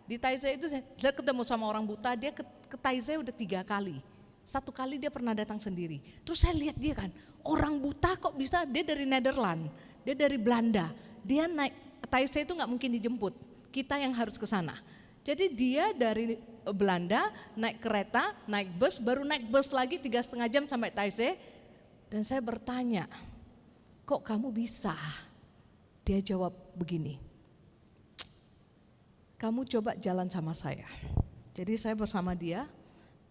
Di Taizé itu saya ketemu sama orang buta, dia ke Taizé udah 3 kali. 1 kali dia pernah datang sendiri. Terus saya lihat dia kan, orang buta kok bisa, dia dari Nederland, dia dari Belanda. Dia naik, Taizé itu nggak mungkin dijemput, kita yang harus ke sana. Jadi dia dari Belanda naik kereta, naik bus, baru naik bus lagi 3,5 jam sampai Taizé. Dan saya bertanya, kok kamu bisa? Dia jawab begini, kamu coba jalan sama saya. Jadi saya bersama dia,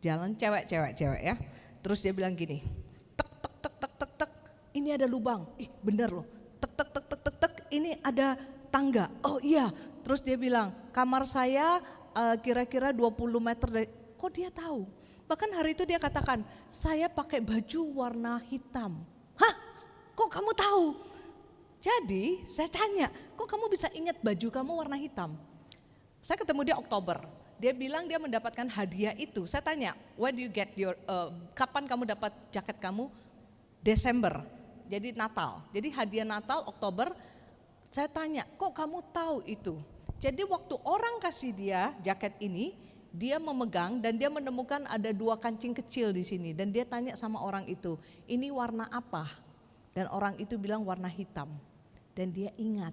jalan cewek ya. Terus dia bilang gini, tek tek tek tek tek tek, ini ada lubang. Ih bener loh, tek tek tek tek tek tek, ini ada tangga. Oh iya. Terus dia bilang, kamar saya kira-kira 20 meter dari, kok dia tahu? Bahkan hari itu dia katakan, saya pakai baju warna hitam. Hah? Kok kamu tahu? Jadi saya tanya, kok kamu bisa ingat baju kamu warna hitam? Saya ketemu dia Oktober. Dia bilang dia mendapatkan hadiah itu. Saya tanya, where do you get your, kapan kamu dapat jaket kamu? Desember, jadi Natal. Jadi hadiah Natal Oktober. Saya tanya, kok kamu tahu itu? Jadi waktu orang kasih dia jaket ini, dia memegang dan dia menemukan ada 2 kancing kecil di sini. Dan dia tanya sama orang itu, ini warna apa? Dan orang itu bilang warna hitam. Dan dia ingat,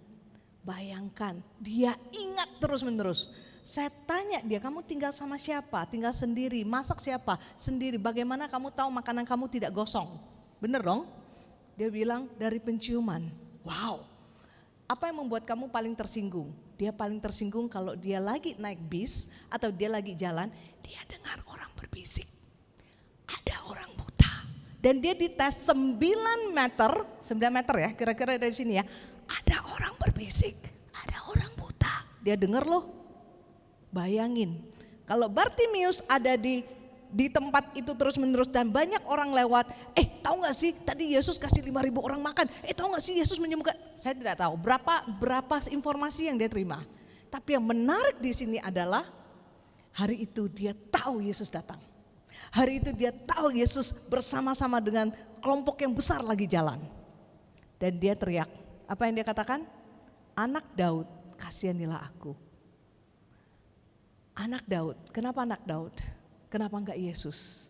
bayangkan, dia ingat terus-menerus. Saya tanya dia, kamu tinggal sama siapa? Tinggal sendiri, masak siapa? Sendiri, bagaimana kamu tahu makanan kamu tidak gosong? Bener dong? Dia bilang dari penciuman. Wow, apa yang membuat kamu paling tersinggung? Dia paling tersinggung kalau dia lagi naik bis atau dia lagi jalan, dia dengar orang berbisik. Ada orang buta. Dan dia dites 9 meter ya, kira-kira dari sini ya. Ada orang berbisik, ada orang buta. Dia dengar loh. Bayangin, kalau Bartimius ada di tempat itu terus-menerus dan banyak orang lewat, tahu nggak sih tadi Yesus kasih 5.000 orang makan, tahu nggak sih Yesus menyembuhkan? Saya tidak tahu berapa informasi yang dia terima. Tapi yang menarik di sini adalah hari itu dia tahu Yesus datang. Hari itu dia tahu Yesus bersama-sama dengan kelompok yang besar lagi jalan. Dan dia teriak, apa yang dia katakan? Anak Daud, kasihanilah aku. Anak Daud, kenapa anak Daud? Kenapa enggak Yesus?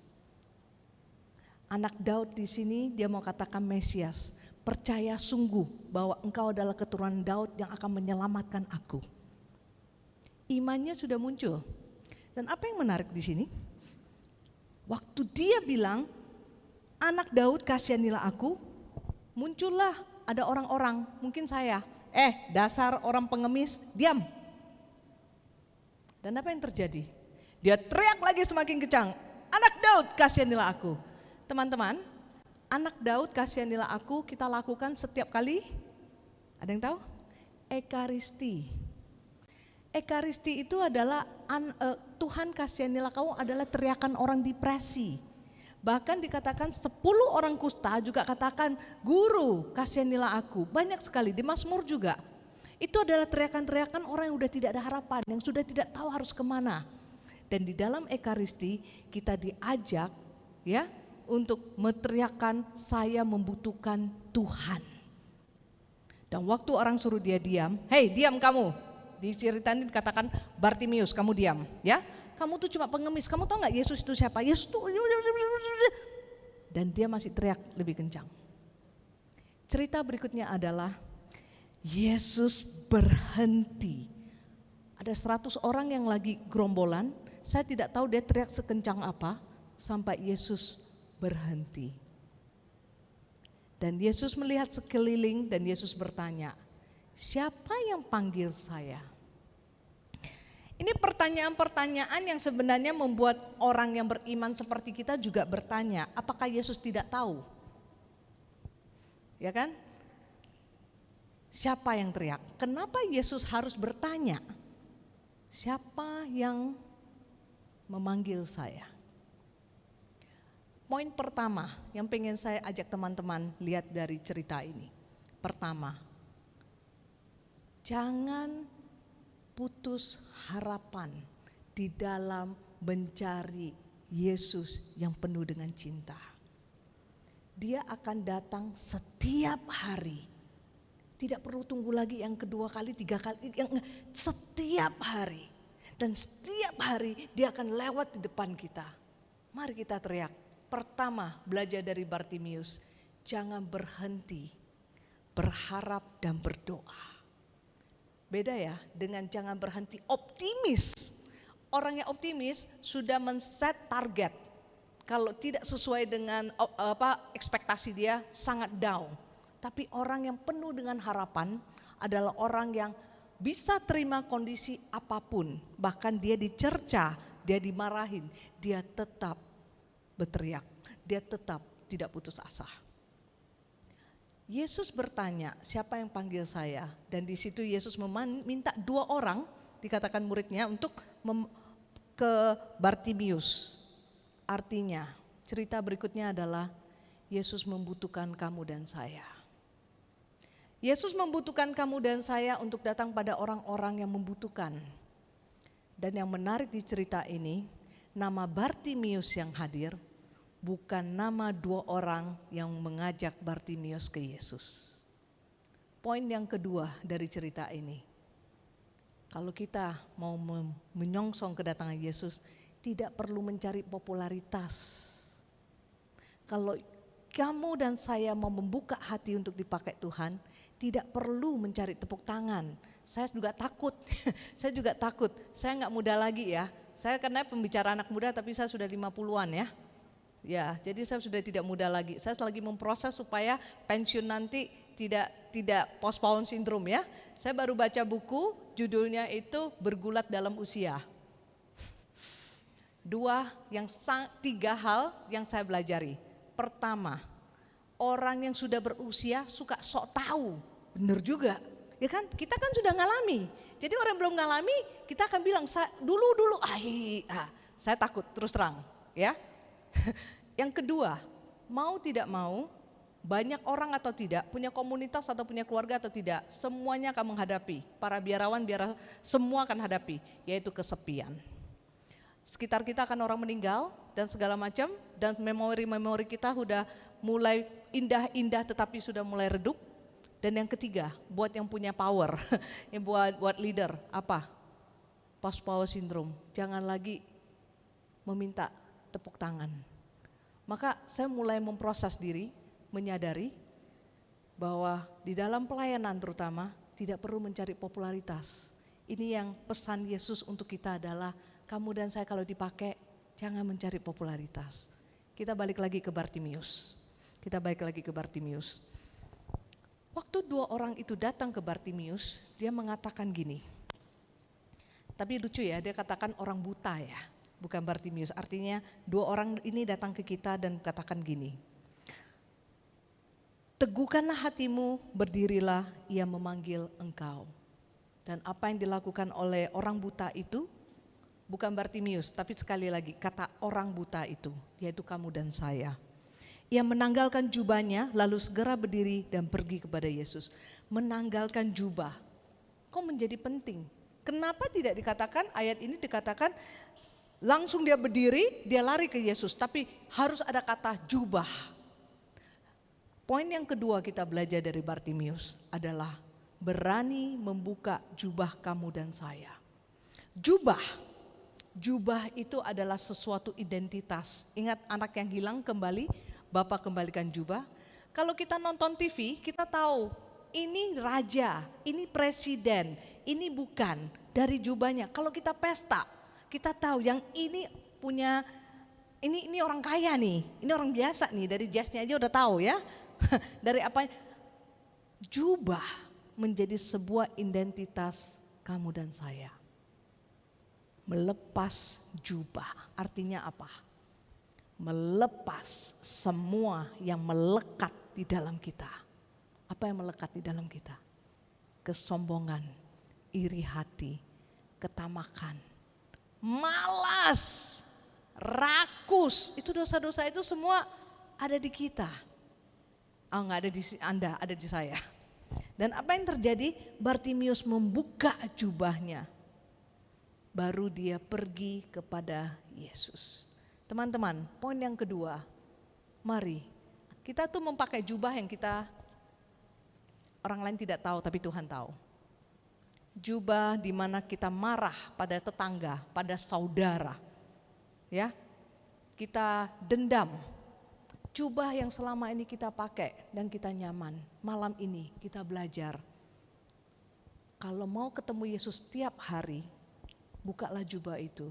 Anak Daud di sini dia mau katakan Mesias. Percaya sungguh bahwa engkau adalah keturunan Daud yang akan menyelamatkan aku. Imannya sudah muncul. Dan apa yang menarik di sini? Waktu dia bilang, anak Daud kasihanilah aku, muncullah ada orang-orang, mungkin saya. Dasar orang pengemis, diam. Dan apa yang terjadi? Dia teriak lagi semakin kencang, anak Daud kasihanilah aku. Teman-teman, anak Daud kasihanilah aku kita lakukan setiap kali, ada yang tahu? Ekaristi. Ekaristi itu adalah Tuhan kasihanilah kamu adalah teriakan orang depresi. Bahkan dikatakan 10 orang kusta juga katakan, guru kasihanilah aku. Banyak sekali, di Mazmur juga. Itu adalah teriakan-teriakan orang yang sudah tidak ada harapan, yang sudah tidak tahu harus kemana. Dan di dalam Ekaristi kita diajak ya untuk meneriakkan saya membutuhkan Tuhan. Dan waktu orang suruh dia diam, hei diam kamu. Diceritain dikatakan Bartimius kamu diam ya. Kamu tuh cuma pengemis, kamu tahu gak Yesus itu siapa? Yesus tuh. Dan dia masih teriak lebih kencang. Cerita berikutnya adalah Yesus berhenti. Ada 100 orang yang lagi gerombolan, saya tidak tahu dia teriak sekencang apa sampai Yesus berhenti. Dan Yesus melihat sekeliling dan Yesus bertanya, siapa yang panggil saya? Ini pertanyaan-pertanyaan yang sebenarnya membuat orang yang beriman seperti kita juga bertanya, apakah Yesus tidak tahu? Ya kan? Siapa yang teriak? Kenapa Yesus harus bertanya? Siapa yang memanggil saya? Poin pertama yang pengen saya ajak teman-teman lihat dari cerita ini. Pertama, jangan putus harapan di dalam mencari Yesus yang penuh dengan cinta. Dia akan datang setiap hari. Tidak perlu tunggu lagi yang kedua kali, tiga kali, setiap hari. Dan setiap hari dia akan lewat di depan kita. Mari kita teriak. Pertama, belajar dari Bartimius, jangan berhenti berharap dan berdoa. Beda ya dengan jangan berhenti optimis. Orang yang optimis sudah men-set target. Kalau tidak sesuai dengan ekspektasi dia, sangat down. Tapi orang yang penuh dengan harapan adalah orang yang bisa terima kondisi apapun. Bahkan dia dicerca, dia dimarahin, dia tetap berteriak, dia tetap tidak putus asa. Yesus bertanya, siapa yang panggil saya? Dan di situ Yesus meminta 2 orang, dikatakan muridnya, untuk ke Bartimius. Artinya, cerita berikutnya adalah Yesus membutuhkan kamu dan saya. Yesus membutuhkan kamu dan saya untuk datang pada orang-orang yang membutuhkan. Dan yang menarik di cerita ini, nama Bartimius yang hadir bukan nama 2 orang yang mengajak Bartimius ke Yesus. Poin yang kedua dari cerita ini, kalau kita mau menyongsong kedatangan Yesus, tidak perlu mencari popularitas. Kalau kamu dan saya mau membuka hati untuk dipakai Tuhan, tidak perlu mencari tepuk tangan. Saya juga takut, saya nggak muda lagi ya. Saya karena pembicara anak muda tapi saya sudah 50-an ya. Ya, jadi saya sudah tidak muda lagi. Saya lagi memproses supaya pensiun nanti tidak postpone syndrome ya. Saya baru baca buku, judulnya itu Bergulat dalam Usia. 3 hal yang saya pelajari. Pertama, orang yang sudah berusia suka sok tahu. Benar juga, ya kan? Kita kan sudah ngalami. Jadi orang yang belum ngalami, kita akan bilang dulu. Saya takut terus terang, ya. Yang kedua, mau tidak mau, banyak orang atau tidak, punya komunitas atau punya keluarga atau tidak, semuanya akan menghadapi. Para biarawan semua akan hadapi, yaitu kesepian. Sekitar kita akan orang meninggal dan segala macam, dan memori-memori kita sudah mulai indah-indah tetapi sudah mulai redup. Dan yang ketiga, buat yang punya power, yang buat leader, apa? Post-power syndrome, jangan lagi meminta tepuk tangan. Maka saya mulai memproses diri, menyadari bahwa di dalam pelayanan terutama tidak perlu mencari popularitas. Ini yang pesan Yesus untuk kita adalah kamu dan saya kalau dipakai jangan mencari popularitas. Kita balik lagi ke Bartimius. Waktu 2 orang itu datang ke Bartimius, dia mengatakan gini. Tapi lucu ya, dia katakan orang buta ya, bukan Bartimius. Artinya 2 orang ini datang ke kita dan katakan gini. Teguhkanlah hatimu, berdirilah, ia memanggil engkau. Dan apa yang dilakukan oleh orang buta itu, bukan Bartimius, tapi sekali lagi kata orang buta itu, yaitu kamu dan saya. Ia menanggalkan jubahnya lalu segera berdiri dan pergi kepada Yesus. Menanggalkan jubah, kok menjadi penting? Kenapa tidak dikatakan, ayat ini dikatakan langsung dia berdiri, dia lari ke Yesus, tapi harus ada kata jubah. Poin yang kedua kita belajar dari Bartimius adalah berani membuka jubah kamu dan saya. Jubah itu adalah sesuatu identitas. Ingat anak yang hilang kembali, Bapak kembalikan jubah. Kalau kita nonton TV, kita tahu ini raja, ini presiden, ini bukan dari jubahnya. Kalau kita pesta, kita tahu yang ini punya, ini orang kaya nih, ini orang biasa nih, dari jasnya aja udah tahu ya. Dari apa? Jubah menjadi sebuah identitas kamu dan saya. Melepas jubah, artinya apa? Melepas semua yang melekat di dalam kita. Apa yang melekat di dalam kita? Kesombongan, iri hati, ketamakan, malas, rakus. Itu dosa-dosa itu semua ada di kita. Oh, nggak ada di Anda, ada di saya. Dan apa yang terjadi? Bartimius membuka jubahnya. Baru dia pergi kepada Yesus. Teman-teman, poin yang kedua. Mari, kita tuh memakai jubah yang orang lain tidak tahu tapi Tuhan tahu. Jubah di mana kita marah pada tetangga, pada saudara. Ya. Kita dendam. Jubah yang selama ini kita pakai dan kita nyaman. Malam ini kita belajar. Kalau mau ketemu Yesus setiap hari, bukalah jubah itu.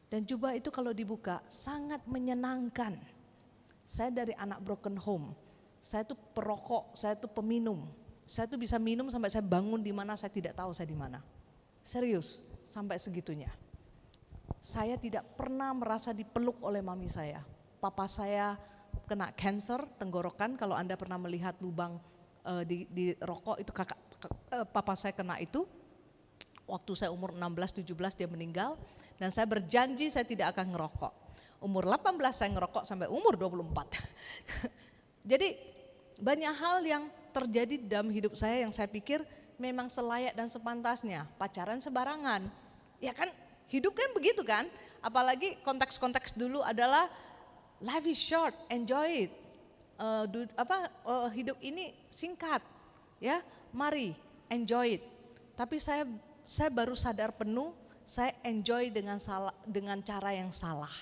Dan jubah itu kalau dibuka sangat menyenangkan. Saya dari anak broken home. Saya tuh perokok, saya tuh peminum. Saya tuh bisa minum sampai saya bangun di mana saya tidak tahu saya di mana. Serius, sampai segitunya. Saya tidak pernah merasa dipeluk oleh mami saya. Papa saya kena cancer tenggorokan, kalau Anda pernah melihat lubang di rokok itu papa saya kena itu. Waktu saya umur 16-17 dia meninggal dan saya berjanji saya tidak akan ngerokok. Umur 18 saya ngerokok sampai umur 24. Jadi banyak hal yang terjadi dalam hidup saya yang saya pikir memang selayak dan sepantasnya. Pacaran sembarangan, ya kan hidup kan begitu kan. Apalagi konteks-konteks dulu adalah life is short, enjoy it. Hidup ini singkat, ya mari enjoy it. Tapi saya baru sadar penuh, saya enjoy dengan cara yang salah.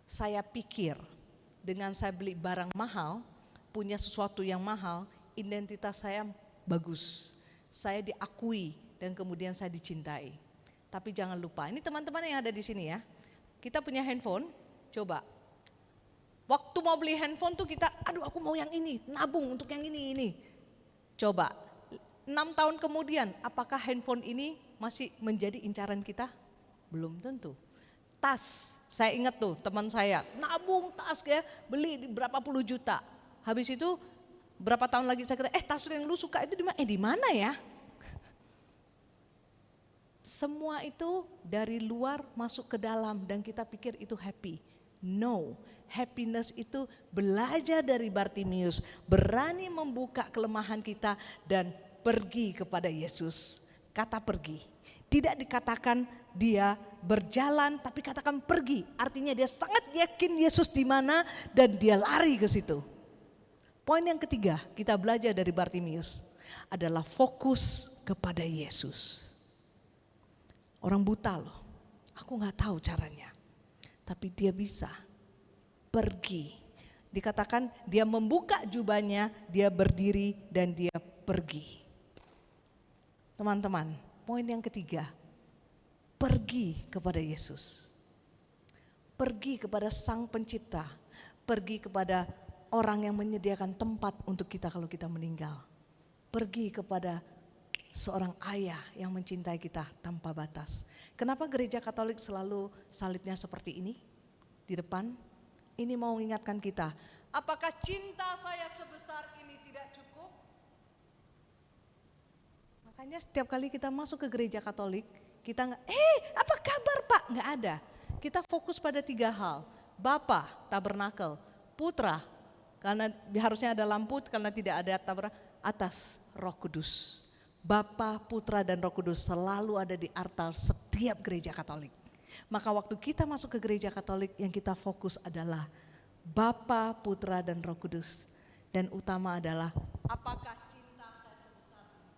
Saya pikir dengan saya beli barang mahal, punya sesuatu yang mahal, identitas saya bagus. Saya diakui dan kemudian saya dicintai. Tapi jangan lupa, ini teman-teman yang ada di sini ya. Kita punya handphone, coba. Waktu mau beli handphone tuh kita, aduh aku mau yang ini, nabung untuk yang ini. Coba, 6 tahun kemudian apakah handphone ini masih menjadi incaran kita? Belum tentu. Tas, saya ingat tuh teman saya, nabung tas ya, beli berapa puluh juta. Habis itu berapa tahun lagi saya kata, tas yang lu suka itu di mana? Di mana ya? Semua itu dari luar masuk ke dalam dan kita pikir itu happy. No, happiness itu belajar dari Bartimius, berani membuka kelemahan kita dan pergi kepada Yesus. Kata pergi, tidak dikatakan dia berjalan tapi katakan pergi. Artinya dia sangat yakin Yesus di mana dan dia lari ke situ. Poin yang ketiga kita belajar dari Bartimius adalah fokus kepada Yesus. Orang buta loh, aku gak tahu caranya. Tapi dia bisa pergi. Dikatakan dia membuka jubahnya, dia berdiri dan dia pergi. Teman-teman, poin yang ketiga, pergi kepada Yesus. Pergi kepada Sang Pencipta, pergi kepada orang yang menyediakan tempat untuk kita kalau kita meninggal. Pergi kepada seorang ayah yang mencintai kita tanpa batas. Kenapa gereja Katolik selalu salibnya seperti ini? Di depan, ini mau mengingatkan kita. Apakah cinta saya sebesar ini tidak cukup? Makanya setiap kali kita masuk ke gereja Katolik, kita apa kabar Pak? Nggak ada. Kita fokus pada 3 hal. Bapa, tabernakel, Putra, karena harusnya ada lampu, karena tidak ada tabernakel, atas Roh Kudus. Bapa, Putra dan Roh Kudus selalu ada di altar setiap gereja Katolik. Maka waktu kita masuk ke gereja Katolik yang kita fokus adalah Bapa, Putra dan Roh Kudus. Dan utama adalah apakah cinta saya sebesar ini?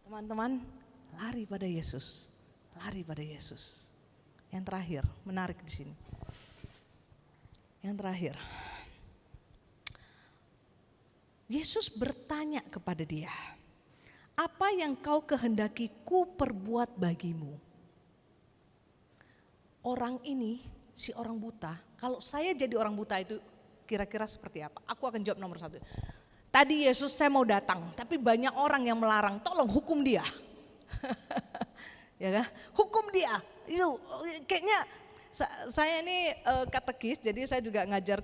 Teman-teman, lari pada Yesus. Lari pada Yesus. Yang terakhir, menarik di sini. Yang terakhir. Yesus bertanya kepada dia, apa yang kau kehendaki ku perbuat bagimu? Orang ini, si orang buta, kalau saya jadi orang buta itu kira-kira seperti apa? Aku akan jawab nomor 1. Tadi Yesus saya mau datang, tapi banyak orang yang melarang, tolong hukum dia. Ya kan? Hukum dia. Itu kayaknya saya ini katekis, jadi saya juga ngajar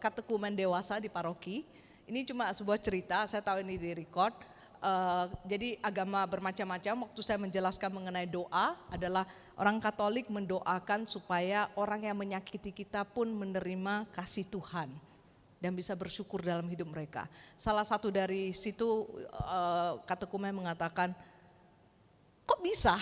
katekumen dewasa di paroki. Ini cuma sebuah cerita, saya tahu ini di record. Jadi agama bermacam-macam. Waktu saya menjelaskan mengenai doa adalah orang Katolik mendoakan supaya orang yang menyakiti kita pun menerima kasih Tuhan dan bisa bersyukur dalam hidup mereka. Salah satu dari situ katekumene mengatakan, kok bisa?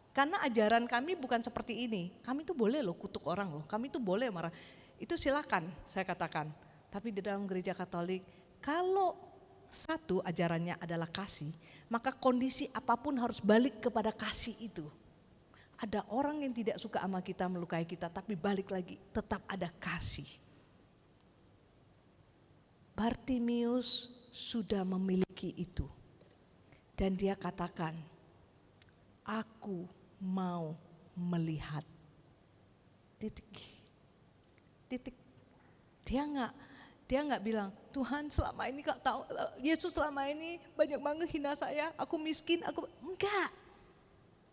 Karena ajaran kami bukan seperti ini. Kami tuh boleh loh kutuk orang loh, kami tuh boleh marah. Itu silakan saya katakan. Tapi di dalam gereja Katolik, kalau satu ajarannya adalah kasih, maka kondisi apapun harus balik kepada kasih itu. Ada orang yang tidak suka sama kita, melukai kita, tapi balik lagi tetap ada kasih. Bartimius sudah memiliki itu. Dan dia katakan, aku mau melihat. Titik. Dia nggak bilang, Tuhan selama ini kau tahu, Yesus selama ini banyak banget hina saya, aku miskin, enggak.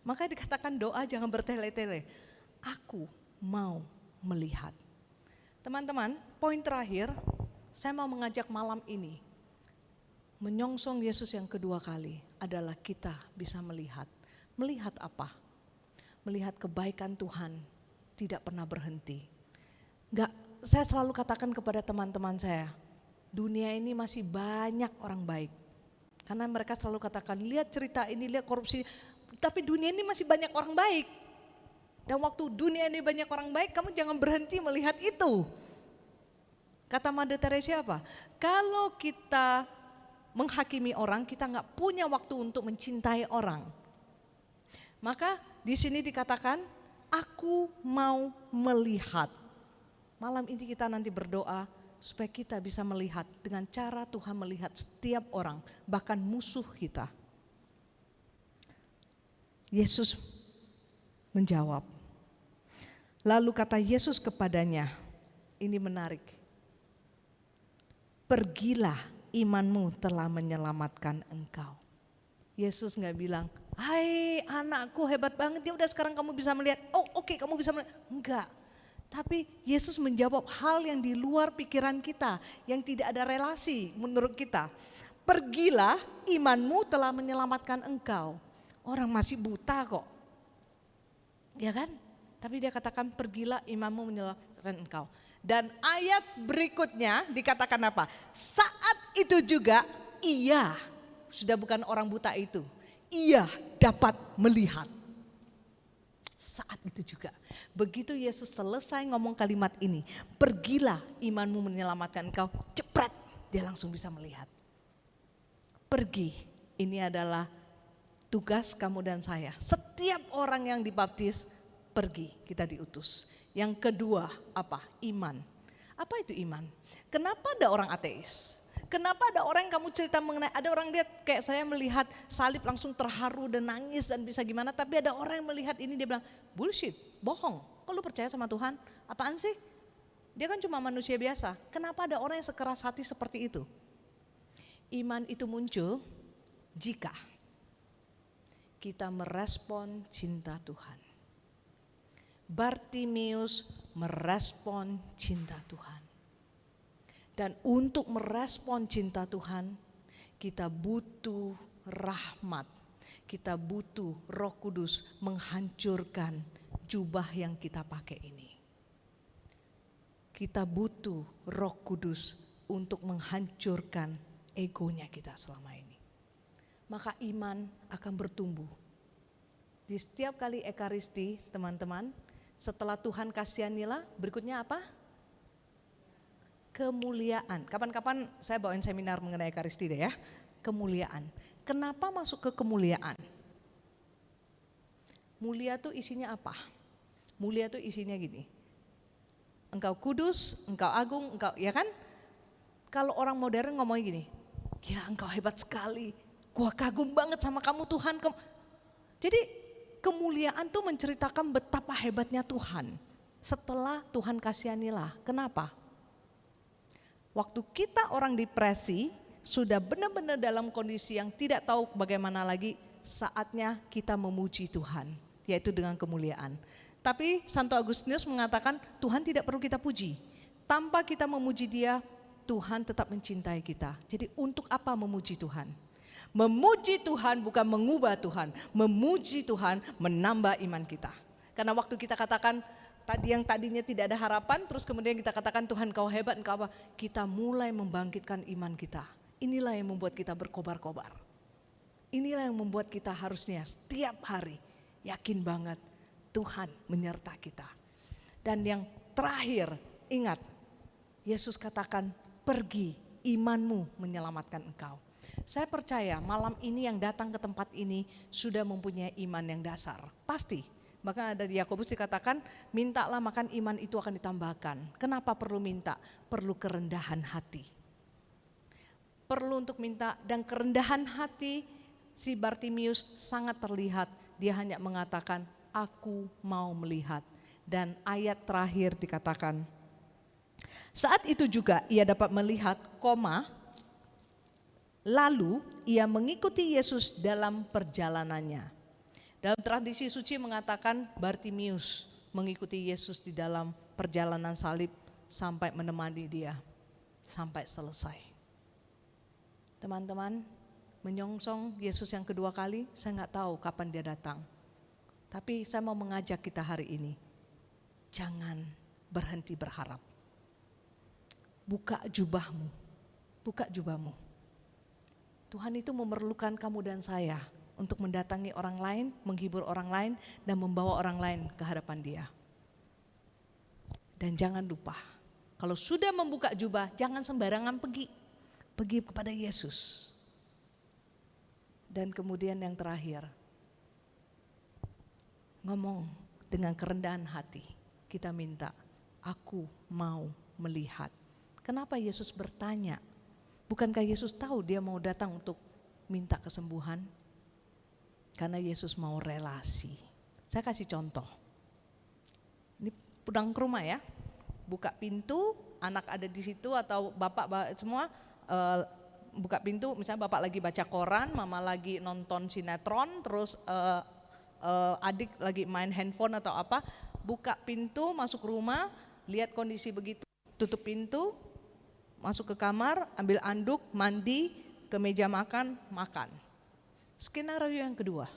Maka dikatakan doa jangan bertele-tele. Aku mau melihat. Teman-teman, poin terakhir, saya mau mengajak malam ini, menyongsong Yesus yang kedua kali adalah kita bisa melihat. Melihat apa? Melihat kebaikan Tuhan tidak pernah berhenti. Saya selalu katakan kepada teman-teman saya, dunia ini masih banyak orang baik. Karena mereka selalu katakan, lihat cerita ini, lihat korupsi, tapi dunia ini masih banyak orang baik. Dan waktu dunia ini banyak orang baik, kamu jangan berhenti melihat itu. Kata Mother Teresa apa? Kalau kita menghakimi orang, kita nggak punya waktu untuk mencintai orang. Maka di sini dikatakan, aku mau melihat. Malam ini kita nanti berdoa supaya kita bisa melihat dengan cara Tuhan melihat setiap orang, bahkan musuh kita. Yesus menjawab. Lalu kata Yesus kepadanya, ini menarik. Pergilah, imanmu telah menyelamatkan engkau. Yesus nggak bilang, hai anakku hebat banget ya udah sekarang kamu bisa melihat. Oh oke, kamu bisa melihat. Enggak. Tapi Yesus menjawab hal yang di luar pikiran kita, yang tidak ada relasi menurut kita. Pergilah, imanmu telah menyelamatkan engkau. Orang masih buta kok. Ya kan? Tapi dia katakan pergilah, imanmu menyelamatkan engkau. Dan ayat berikutnya dikatakan apa? Saat itu juga ia, sudah bukan orang buta itu, ia dapat melihat. Saat itu juga, begitu Yesus selesai ngomong kalimat ini, pergilah imanmu menyelamatkan engkau, cepret dia langsung bisa melihat. Pergi, ini adalah tugas kamu dan saya. Setiap orang yang dibaptis pergi, kita diutus. Yang kedua apa? Iman. Apa itu iman? Kenapa ada orang ateis? Kenapa ada orang yang kamu cerita mengenai, ada orang lihat kayak saya melihat salib langsung terharu dan nangis dan bisa gimana, tapi ada orang yang melihat ini dia bilang bullshit, bohong. Kok lu percaya sama Tuhan? Apaan sih? Dia kan cuma manusia biasa. Kenapa ada orang yang sekeras hati seperti itu? Iman itu muncul jika kita merespon cinta Tuhan. Bartimius merespon cinta Tuhan. Dan untuk merespon cinta Tuhan, kita butuh rahmat. Kita butuh Roh Kudus menghancurkan jubah yang kita pakai ini. Kita butuh Roh Kudus untuk menghancurkan egonya kita selama ini. Maka iman akan bertumbuh. Di setiap kali ekaristi, teman-teman, setelah Tuhan kasihanilah, berikutnya apa? Kemuliaan. Kapan-kapan saya bawain seminar mengenai ekaristi deh ya. Kemuliaan. Kenapa masuk ke kemuliaan? Mulia tuh isinya apa? Mulia tuh isinya gini. Engkau kudus, engkau agung, engkau, ya kan? Kalau orang modern ngomongnya gini, gila engkau hebat sekali. Gua kagum banget sama kamu Tuhan. Jadi kemuliaan tuh menceritakan betapa hebatnya Tuhan. Setelah Tuhan kasihanilah. Kenapa? Waktu kita orang depresi, sudah benar-benar dalam kondisi yang tidak tahu bagaimana lagi, saatnya kita memuji Tuhan, yaitu dengan kemuliaan. Tapi Santo Agustinus mengatakan Tuhan tidak perlu kita puji. Tanpa kita memuji Dia, Tuhan tetap mencintai kita. Jadi untuk apa memuji Tuhan? Memuji Tuhan bukan mengubah Tuhan. Memuji Tuhan menambah iman kita. Karena waktu kita katakan tadi yang tadinya tidak ada harapan, terus kemudian kita katakan Tuhan kau hebat, engkau apa? Kita mulai membangkitkan iman kita. Inilah yang membuat kita berkobar-kobar. Inilah yang membuat kita harusnya setiap hari yakin banget Tuhan menyertai kita. Dan yang terakhir, ingat, Yesus katakan pergi, imanmu menyelamatkan engkau. Saya percaya malam ini yang datang ke tempat ini sudah mempunyai iman yang dasar, pasti. Maka ada di Yakobus dikatakan, mintalah makan iman itu akan ditambahkan. Kenapa perlu minta? Perlu kerendahan hati. Perlu untuk minta, dan kerendahan hati si Bartimius sangat terlihat. Dia hanya mengatakan, aku mau melihat. Dan ayat terakhir dikatakan, saat itu juga ia dapat melihat, lalu ia mengikuti Yesus dalam perjalanannya. Dalam tradisi suci mengatakan Bartimius mengikuti Yesus di dalam perjalanan salib sampai menemani dia sampai selesai. Teman-teman, menyongsong Yesus yang kedua kali, saya nggak tahu kapan dia datang. Tapi saya mau mengajak kita hari ini, jangan berhenti berharap. Buka jubahmu, buka jubahmu. Tuhan itu memerlukan kamu dan saya untuk mendatangi orang lain, menghibur orang lain, dan membawa orang lain ke hadapan Dia. Dan jangan lupa, kalau sudah membuka jubah, jangan sembarangan pergi. Pergi kepada Yesus. Dan kemudian yang terakhir, ngomong dengan kerendahan hati. Kita minta, aku mau melihat. Kenapa Yesus bertanya? Bukankah Yesus tahu dia mau datang untuk minta kesembuhan? Karena Yesus mau relasi. Saya kasih contoh. Ini pulang ke rumah ya. Buka pintu, anak ada di situ atau bapak semua buka pintu. Misalnya bapak lagi baca koran, mama lagi nonton sinetron, terus adik lagi main handphone atau apa. Buka pintu, masuk rumah, lihat kondisi begitu, tutup pintu, masuk ke kamar, ambil anduk, mandi, ke meja makan, makan. Skenario yang kedua,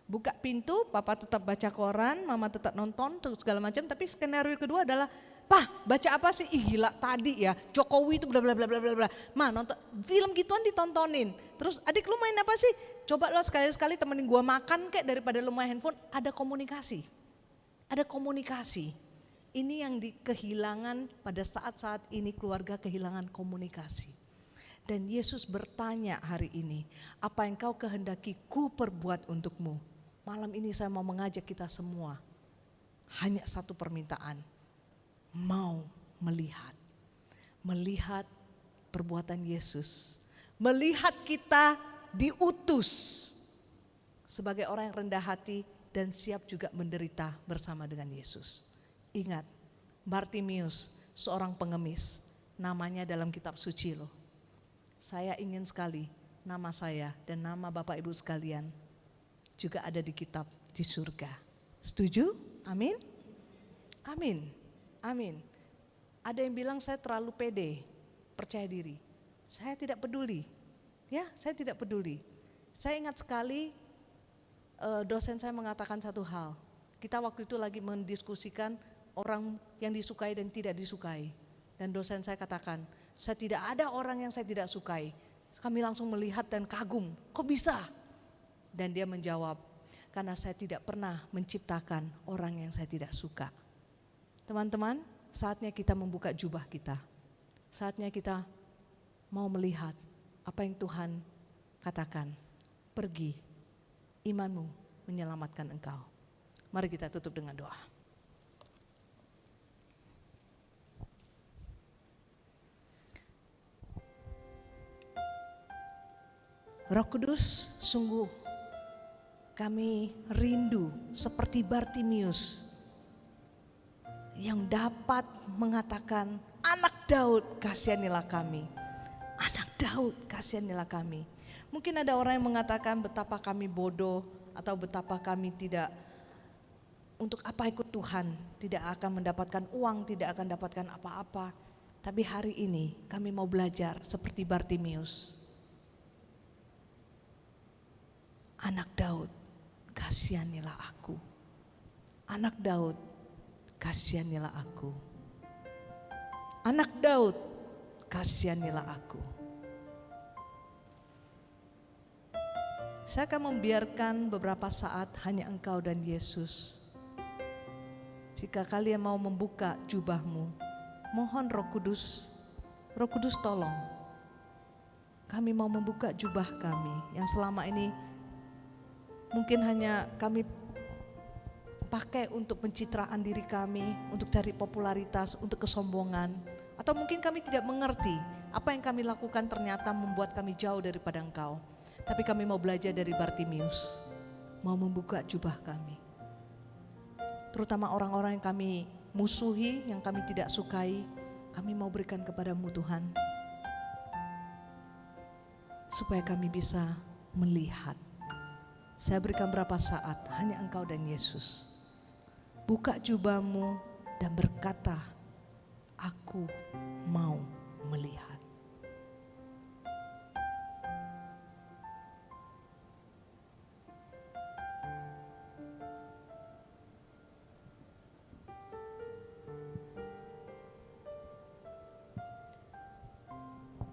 buka pintu, papa tetap baca koran, mama tetap nonton, terus segala macam. Tapi skenario kedua adalah, Pah, baca apa sih? Ih gila tadi ya, Jokowi itu bla bla bla bla bla bla. Ma, nonton film gituan ditontonin. Terus adik lu main apa sih? Coba lo sekali-sekali temenin gua makan kayak daripada lu main handphone. Ada komunikasi. Ada komunikasi. Ini yang kehilangan pada saat-saat ini keluarga kehilangan komunikasi. Dan Yesus bertanya hari ini, apa yang kau kehendaki ku perbuat untukmu? Malam ini saya mau mengajak kita semua, hanya satu permintaan, mau melihat. Melihat perbuatan Yesus, melihat kita diutus sebagai orang yang rendah hati dan siap juga menderita bersama dengan Yesus. Ingat, Bartimius seorang pengemis, namanya dalam kitab suci loh. Saya ingin sekali nama saya dan nama Bapak Ibu sekalian juga ada di kitab di surga. Setuju? Amin? Amin. Amin. Ada yang bilang saya terlalu pede, percaya diri. Saya tidak peduli. Ya, saya tidak peduli. Saya ingat sekali dosen saya mengatakan satu hal. Kita waktu itu lagi mendiskusikan orang yang disukai dan tidak disukai. Dan dosen saya katakan, saya tidak ada orang yang saya tidak sukai. Kami langsung melihat dan kagum, kok bisa? Dan dia menjawab, karena saya tidak pernah menciptakan orang yang saya tidak suka. Teman-teman, saatnya kita membuka jubah kita. Saatnya kita mau melihat apa yang Tuhan katakan. Pergi, imanmu menyelamatkan engkau. Mari kita tutup dengan doa. Roh Kudus, sungguh kami rindu seperti Bartimius yang dapat mengatakan, anak Daud kasihanilah kami. Anak Daud kasihanilah kami. Mungkin ada orang yang mengatakan betapa kami bodoh atau betapa kami tidak, untuk apa ikut Tuhan, tidak akan mendapatkan uang, tidak akan dapatkan apa-apa. Tapi hari ini kami mau belajar seperti Bartimius. Anak Daud, kasihanilah aku. Anak Daud, kasihanilah aku. Anak Daud, kasihanilah aku. Saya akan membiarkan beberapa saat hanya engkau dan Yesus. Jika kalian mau membuka jubahmu, mohon Roh Kudus tolong. Kami mau membuka jubah kami yang selama ini mungkin hanya kami pakai untuk pencitraan diri kami, untuk cari popularitas, untuk kesombongan. Atau mungkin kami tidak mengerti apa yang kami lakukan ternyata membuat kami jauh daripada Engkau. Tapi kami mau belajar dari Bartimius, mau membuka jubah kami. Terutama orang-orang yang kami musuhi, yang kami tidak sukai, kami mau berikan kepadamu Tuhan. Supaya kami bisa melihat. Saya berikan berapa saat, hanya Engkau dan Yesus. Buka jubahmu dan berkata, aku mau melihat.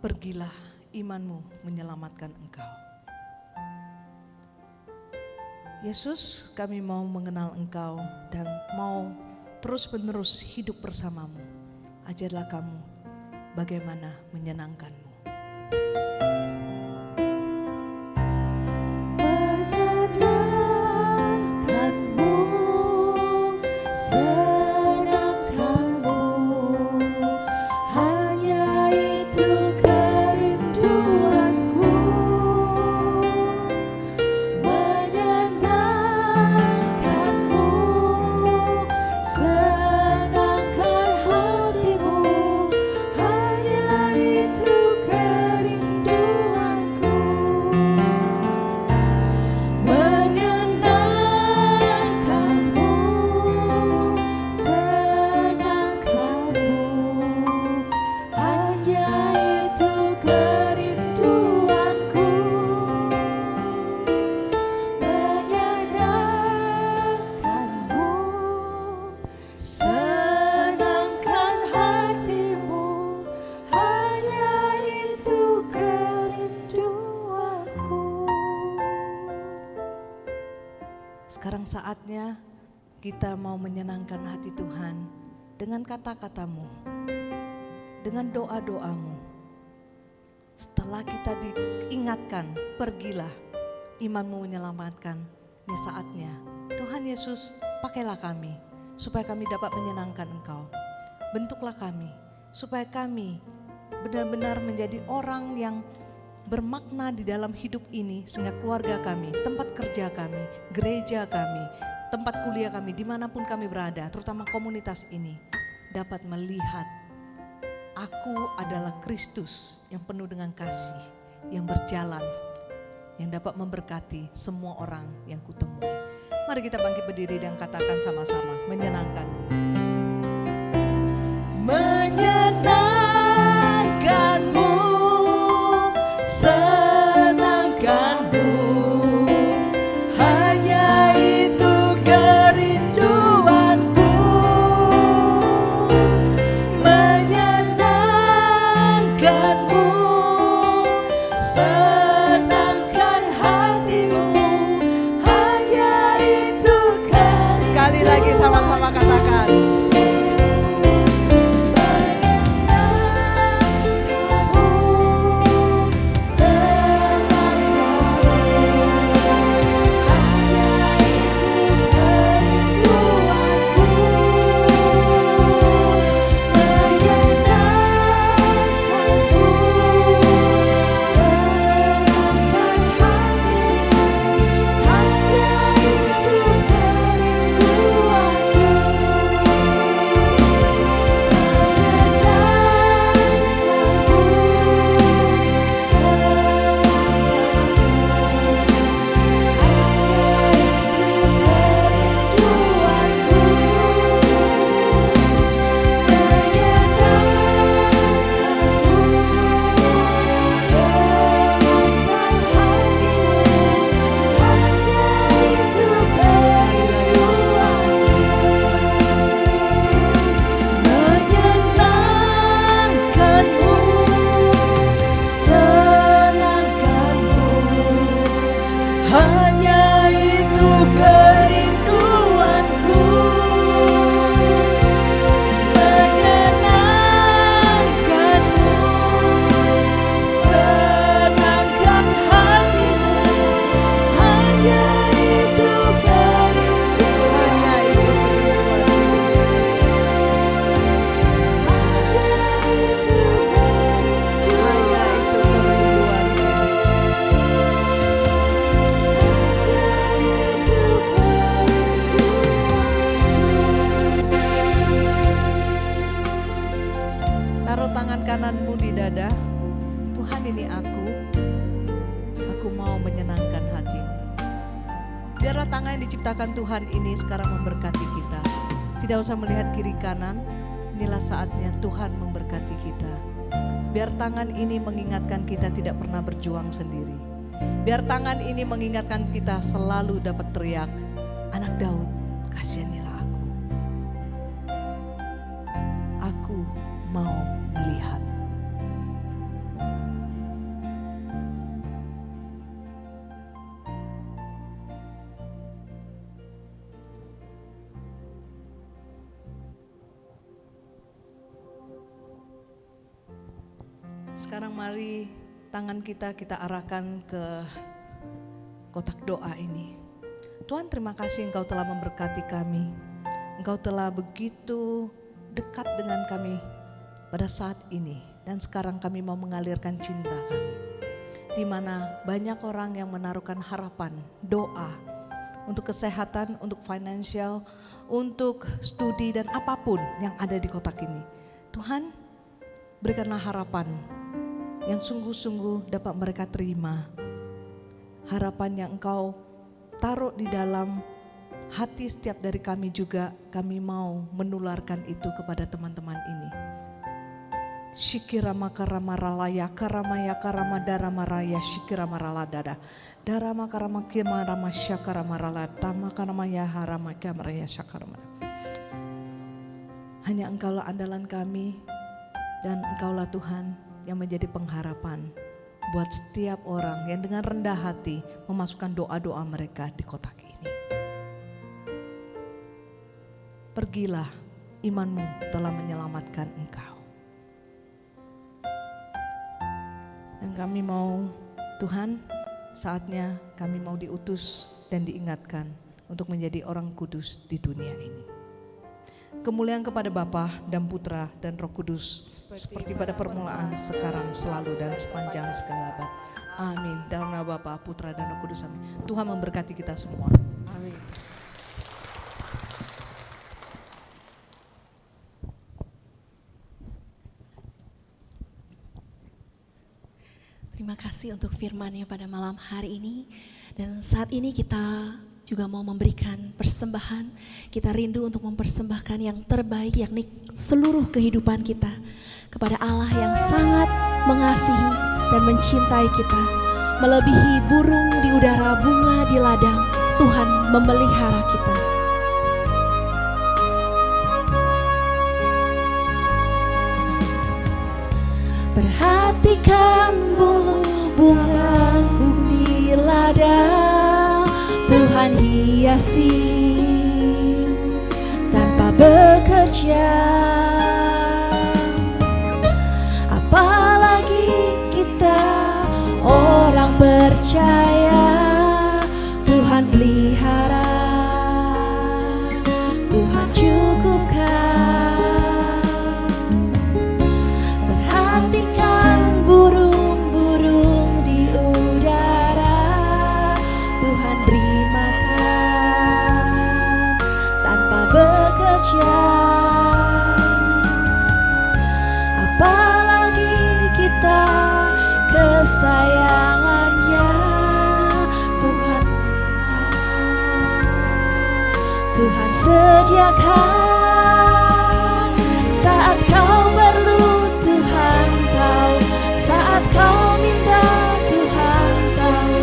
Pergilah, imanmu menyelamatkan engkau. Yesus, kami mau mengenal Engkau dan mau terus-menerus hidup bersamamu. Ajarlah kami bagaimana menyenangkan-Mu. Sekarang saatnya kita mau menyenangkan hati Tuhan dengan kata-katamu, dengan doa-doamu. Setelah kita diingatkan, pergilah, imanmu menyelamatkan. Ini saatnya, Tuhan Yesus pakailah kami, supaya kami dapat menyenangkan Engkau. Bentuklah kami, supaya kami benar-benar menjadi orang yang bermakna di dalam hidup ini, sehingga keluarga kami, tempat kerja kami, gereja kami, tempat kuliah kami, dimanapun kami berada, terutama komunitas ini, dapat melihat aku adalah Kristus yang penuh dengan kasih, yang berjalan, yang dapat memberkati semua orang yang kutemui. Mari kita bangkit berdiri dan katakan sama-sama, menyenangkan. Menyenangkanmu, senangkanmu, hanya itu kerinduanku. Menyenangkanmu, senangkan hatimu, hanya itu kerinduanku. Sekali lagi sama-sama katakan. Taruh tangan kananmu di dada. Tuhan, ini aku mau menyenangkan hatimu. Biarlah tangan yang diciptakan Tuhan ini sekarang memberkati kita. Tidak usah melihat kiri kanan, inilah saatnya Tuhan memberkati kita. Biar tangan ini mengingatkan kita tidak pernah berjuang sendiri. Biar tangan ini mengingatkan kita selalu dapat teriak, anak Daud, kasihanilah aku. Aku mau melihat. Sekarang mari tangan kita arahkan ke kotak doa ini. Tuhan, terima kasih Engkau telah memberkati kami. Engkau telah begitu dekat dengan kami pada saat ini. Dan sekarang kami mau mengalirkan cinta kami. Di mana banyak orang yang menaruhkan harapan, doa untuk kesehatan, untuk financial, untuk studi dan apapun yang ada di kotak ini. Tuhan, berikanlah harapan yang sungguh-sungguh dapat mereka terima. Harapan yang Engkau taruh di dalam hati setiap dari kami juga, kami mau menularkan itu kepada teman-teman ini. Shikirama karama ralaya karamaya karama darama raya shikirama raladada darama karama kimarama syakarama ralatama karamaya harama kamaraya syakarama. Hanya Engkaulah andalan kami dan Engkaulah Tuhan yang menjadi pengharapan buat setiap orang yang dengan rendah hati memasukkan doa-doa mereka di kotak ini. Pergilah, imanmu telah menyelamatkan engkau. Dan kami mau, Tuhan, saatnya kami mau diutus dan diingatkan untuk menjadi orang kudus di dunia ini. Kemuliaan kepada Bapa dan Putra dan Roh Kudus seperti pada permulaan, sekarang, selalu dan sepanjang segala abad. Amin. Dalam nama Bapa, Putra dan Roh Kudus. Amin. Tuhan memberkati kita semua. Amin. Terima kasih untuk firman-Nya pada malam hari ini. Dan saat ini kita juga mau memberikan persembahan. Kita rindu untuk mempersembahkan yang terbaik, yakni seluruh kehidupan kita kepada Allah yang sangat mengasihi dan mencintai kita. Melebihi burung di udara, bunga di ladang, Tuhan memelihara kita. Perhatikan bulu bunga di ladang, Tuhan hiasi tanpa bekerja. Apalagi kita orang percaya, Tuhan pelihara, Tuhan cukupkan. Perhatikan burung-burung di udara, Tuhan beri makan tanpa bekerja. Apalagi kita kesayangannya, Tuhan sediakan. Saat kau perlu, Tuhan tahu. Saat kau minta, Tuhan tahu.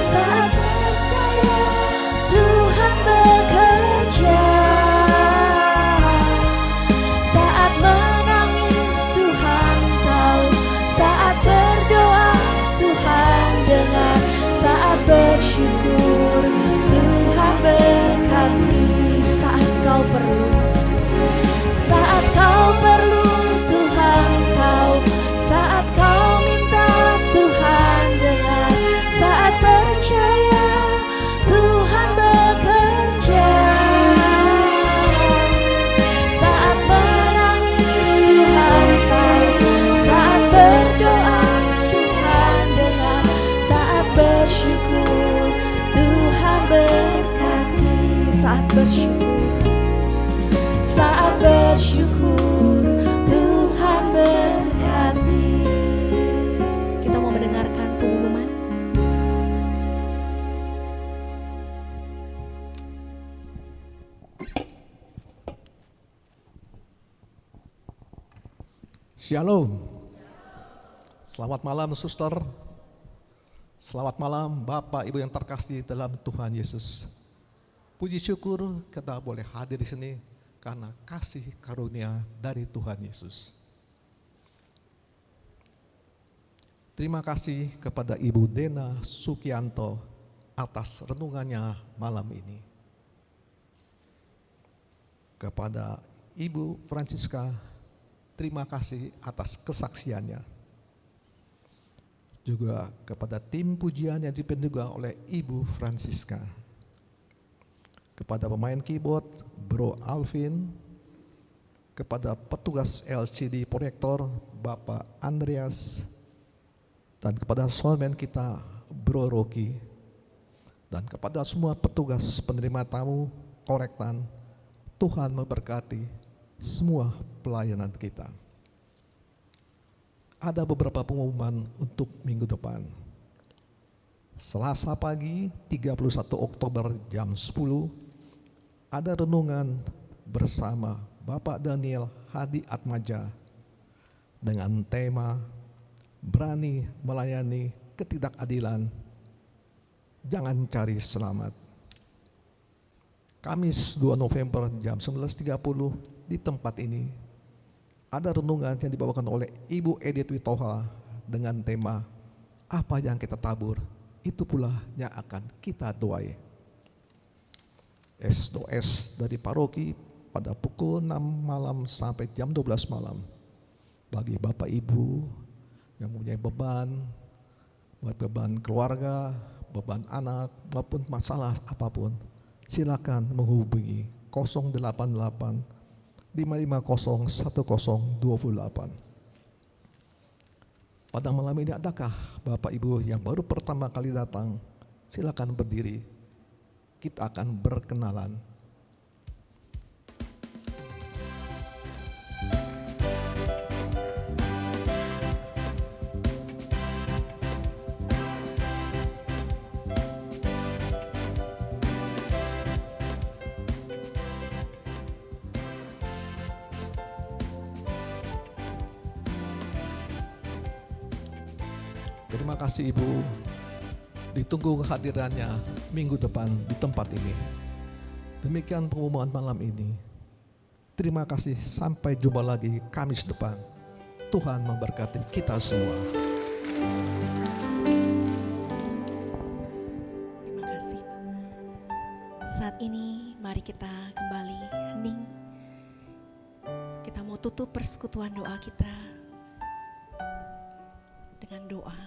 Saat percaya, Tuhan bekerja. Saat menangis, Tuhan tahu. Saat berdoa, Tuhan dengar. Saat bersyukur, Tuhan berkati. Saat kau perlu, Shalom. Selamat malam suster. Selamat malam Bapak Ibu yang terkasih dalam Tuhan Yesus. Puji syukur kita boleh hadir di sini karena kasih karunia dari Tuhan Yesus. Terima kasih kepada Ibu Dena Sukianto atas renungannya malam ini. Kepada Ibu Francisca, terima kasih atas kesaksiannya. Juga kepada tim pujian yang dipimpin juga oleh Ibu Francisca. Kepada pemain keyboard Bro Alvin, kepada petugas LCD proyektor Bapak Andreas, dan kepada soundman kita Bro Rocky, dan kepada semua petugas penerima tamu korektan, Tuhan memberkati semua pelayanan kita. Ada beberapa pengumuman untuk minggu depan. Selasa pagi 31 Oktober jam 10 ada renungan bersama Bapak Daniel Hadi Atmaja dengan tema berani melayani ketidakadilan, jangan cari selamat. Kamis 2 November jam 19.30 di tempat ini ada renungan yang dibawakan oleh Ibu Edith Witoha dengan tema apa yang kita tabur, itu pula yang akan kita tuai. SOS dari paroki pada pukul 6 malam sampai jam 12 malam. Bagi Bapak Ibu yang mempunyai beban, buat beban keluarga, beban anak, maupun masalah apapun, silakan menghubungi 088 550 1028. Pada malam ini adakah Bapak Ibu yang baru pertama kali datang? Silakan berdiri. Kita akan berkenalan. Terima kasih Ibu. Ditunggu kehadirannya minggu depan di tempat ini. Demikian pengumuman malam ini. Terima kasih, sampai jumpa lagi Kamis depan. Tuhan memberkati kita semua. Terima kasih. Saat ini mari kita kembali hening. Kita mau tutup persekutuan doa kita dengan doa.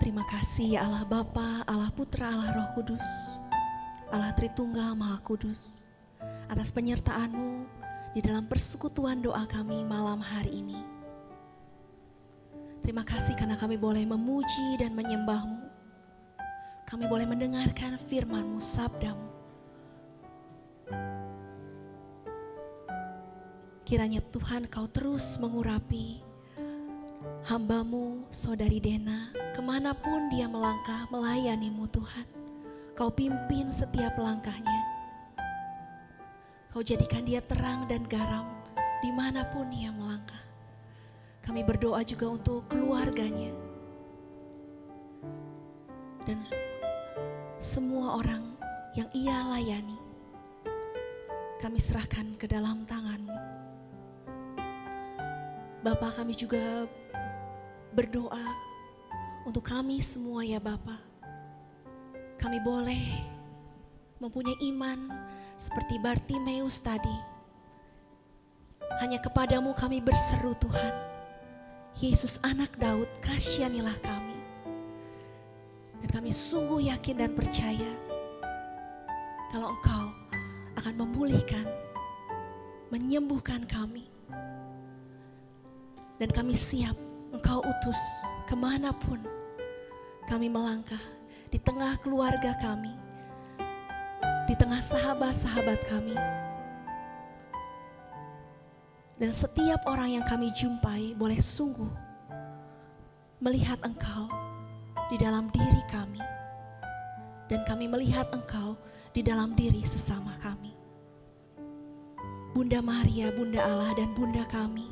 Terima kasih ya Allah Bapa, Allah Putra, Allah Roh Kudus, Allah Tritunggal Maha Kudus, atas penyertaan-Mu di dalam persekutuan doa kami malam hari ini. Terima kasih karena kami boleh memuji dan menyembah-Mu. Kami boleh mendengarkan firman-Mu, sabda-Mu. Kiranya Tuhan Kau terus mengurapi hamba-Mu, Saudari Dena, kemanapun dia melangkah melayani-Mu Tuhan. Kau pimpin setiap langkahnya. Kau jadikan dia terang dan garam dimanapun dia melangkah. Kami berdoa juga untuk keluarganya dan semua orang yang ia layani. Kami serahkan ke dalam tangan-Mu. Bapa, kami juga berdoa untuk kami semua ya Bapa. Kami boleh mempunyai iman seperti Bartimeus tadi. Hanya kepadamu kami berseru Tuhan. Yesus anak Daud, kasihanilah kami. Dan kami sungguh yakin dan percaya kalau Engkau akan memulihkan, menyembuhkan kami. Dan kami siap Engkau utus kemanapun kami melangkah, di tengah keluarga kami, di tengah sahabat-sahabat kami. Dan setiap orang yang kami jumpai boleh sungguh melihat Engkau di dalam diri kami. Dan kami melihat Engkau di dalam diri sesama kami. Bunda Maria, Bunda Allah dan Bunda kami,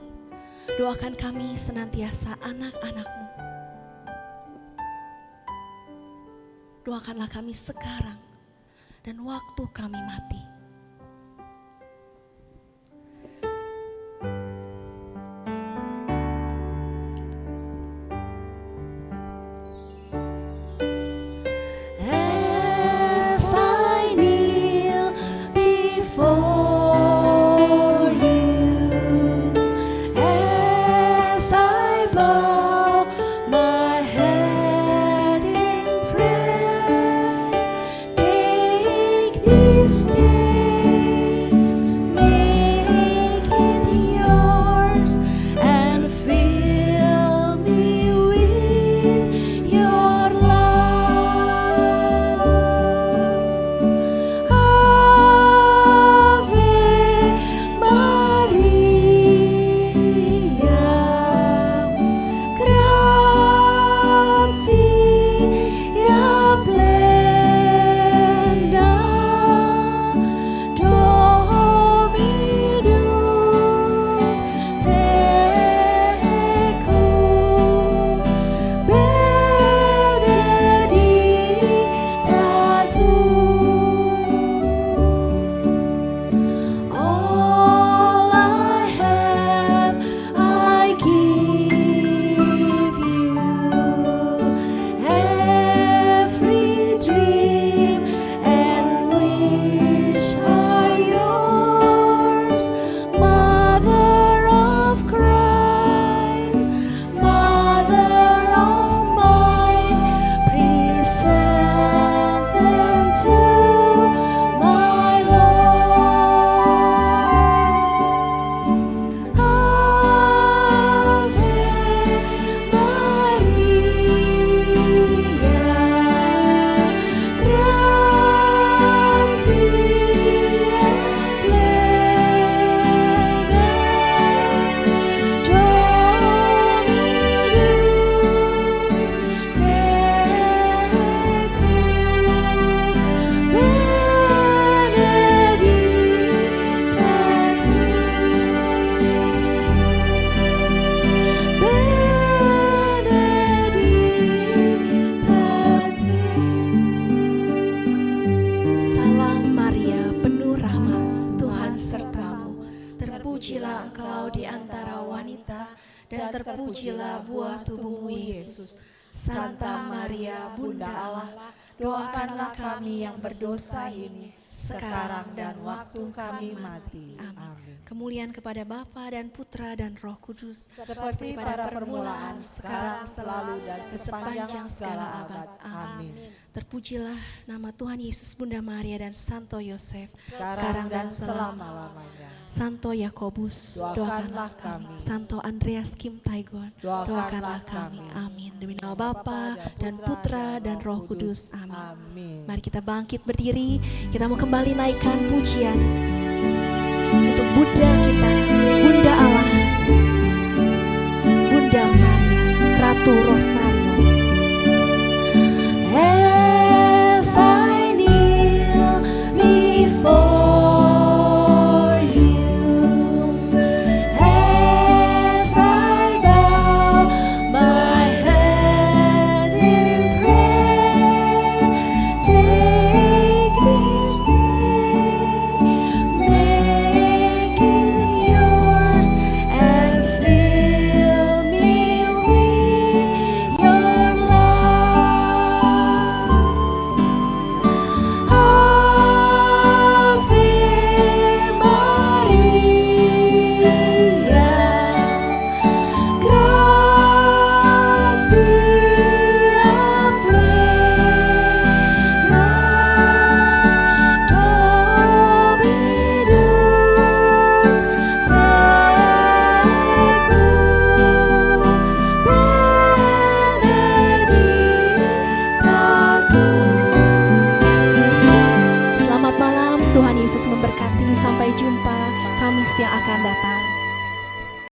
doakan kami senantiasa anak-anak-Mu. Doakanlah kami sekarang dan waktu kami mati. As I kneel before you, as I bow my head in prayer, take this day, make it yours, and fill me with your love. Ave Maria, gratia plena, Dominus tecum, benedicta tu. All I have, I give you. Every dream and wish are yours. Mother of Christ, Mother of mine, present them to my Lord. Ave Maria, Salam Maria, penuh rahmat, Tuhan sertamu. Terpujilah engkau di antara wanita, dan terpujilah buah tubuhmu Yesus. Santa Maria, Bunda Allah, doakanlah kami yang berdosa ini, sekarang dan waktu kami mati. Amin. Kemuliaan kepada Bapa dan Putra dan Roh Kudus, Seperti pada permulaan, sekarang, selalu, dan sepanjang segala abad. Amin. Terpujilah nama Tuhan Yesus, Bunda Maria dan Santo Yosef, Sekarang dan selama-lamanya. Santo Yakobus, Doakanlah kami. Santo Andreas Kim Taigon, doakanlah kami. Amin. Demi nama Bapa dan Putra dan Roh Kudus. Amin. Amin. Mari kita bangkit berdiri, kita mau kembali naikkan pujian untuk Bunda kita, Bunda Allah, Bunda Maria, Ratu Rosario. As I kneel before you, as I bow my head in prayer, take this day, make it yours, and fill me with your love. Ave Maria, gratia plena, Dominus tecum, benedicta tu. Selamat malam, Tuhan Yesus memberkati. Sampai jumpa Kamis yang akan datang.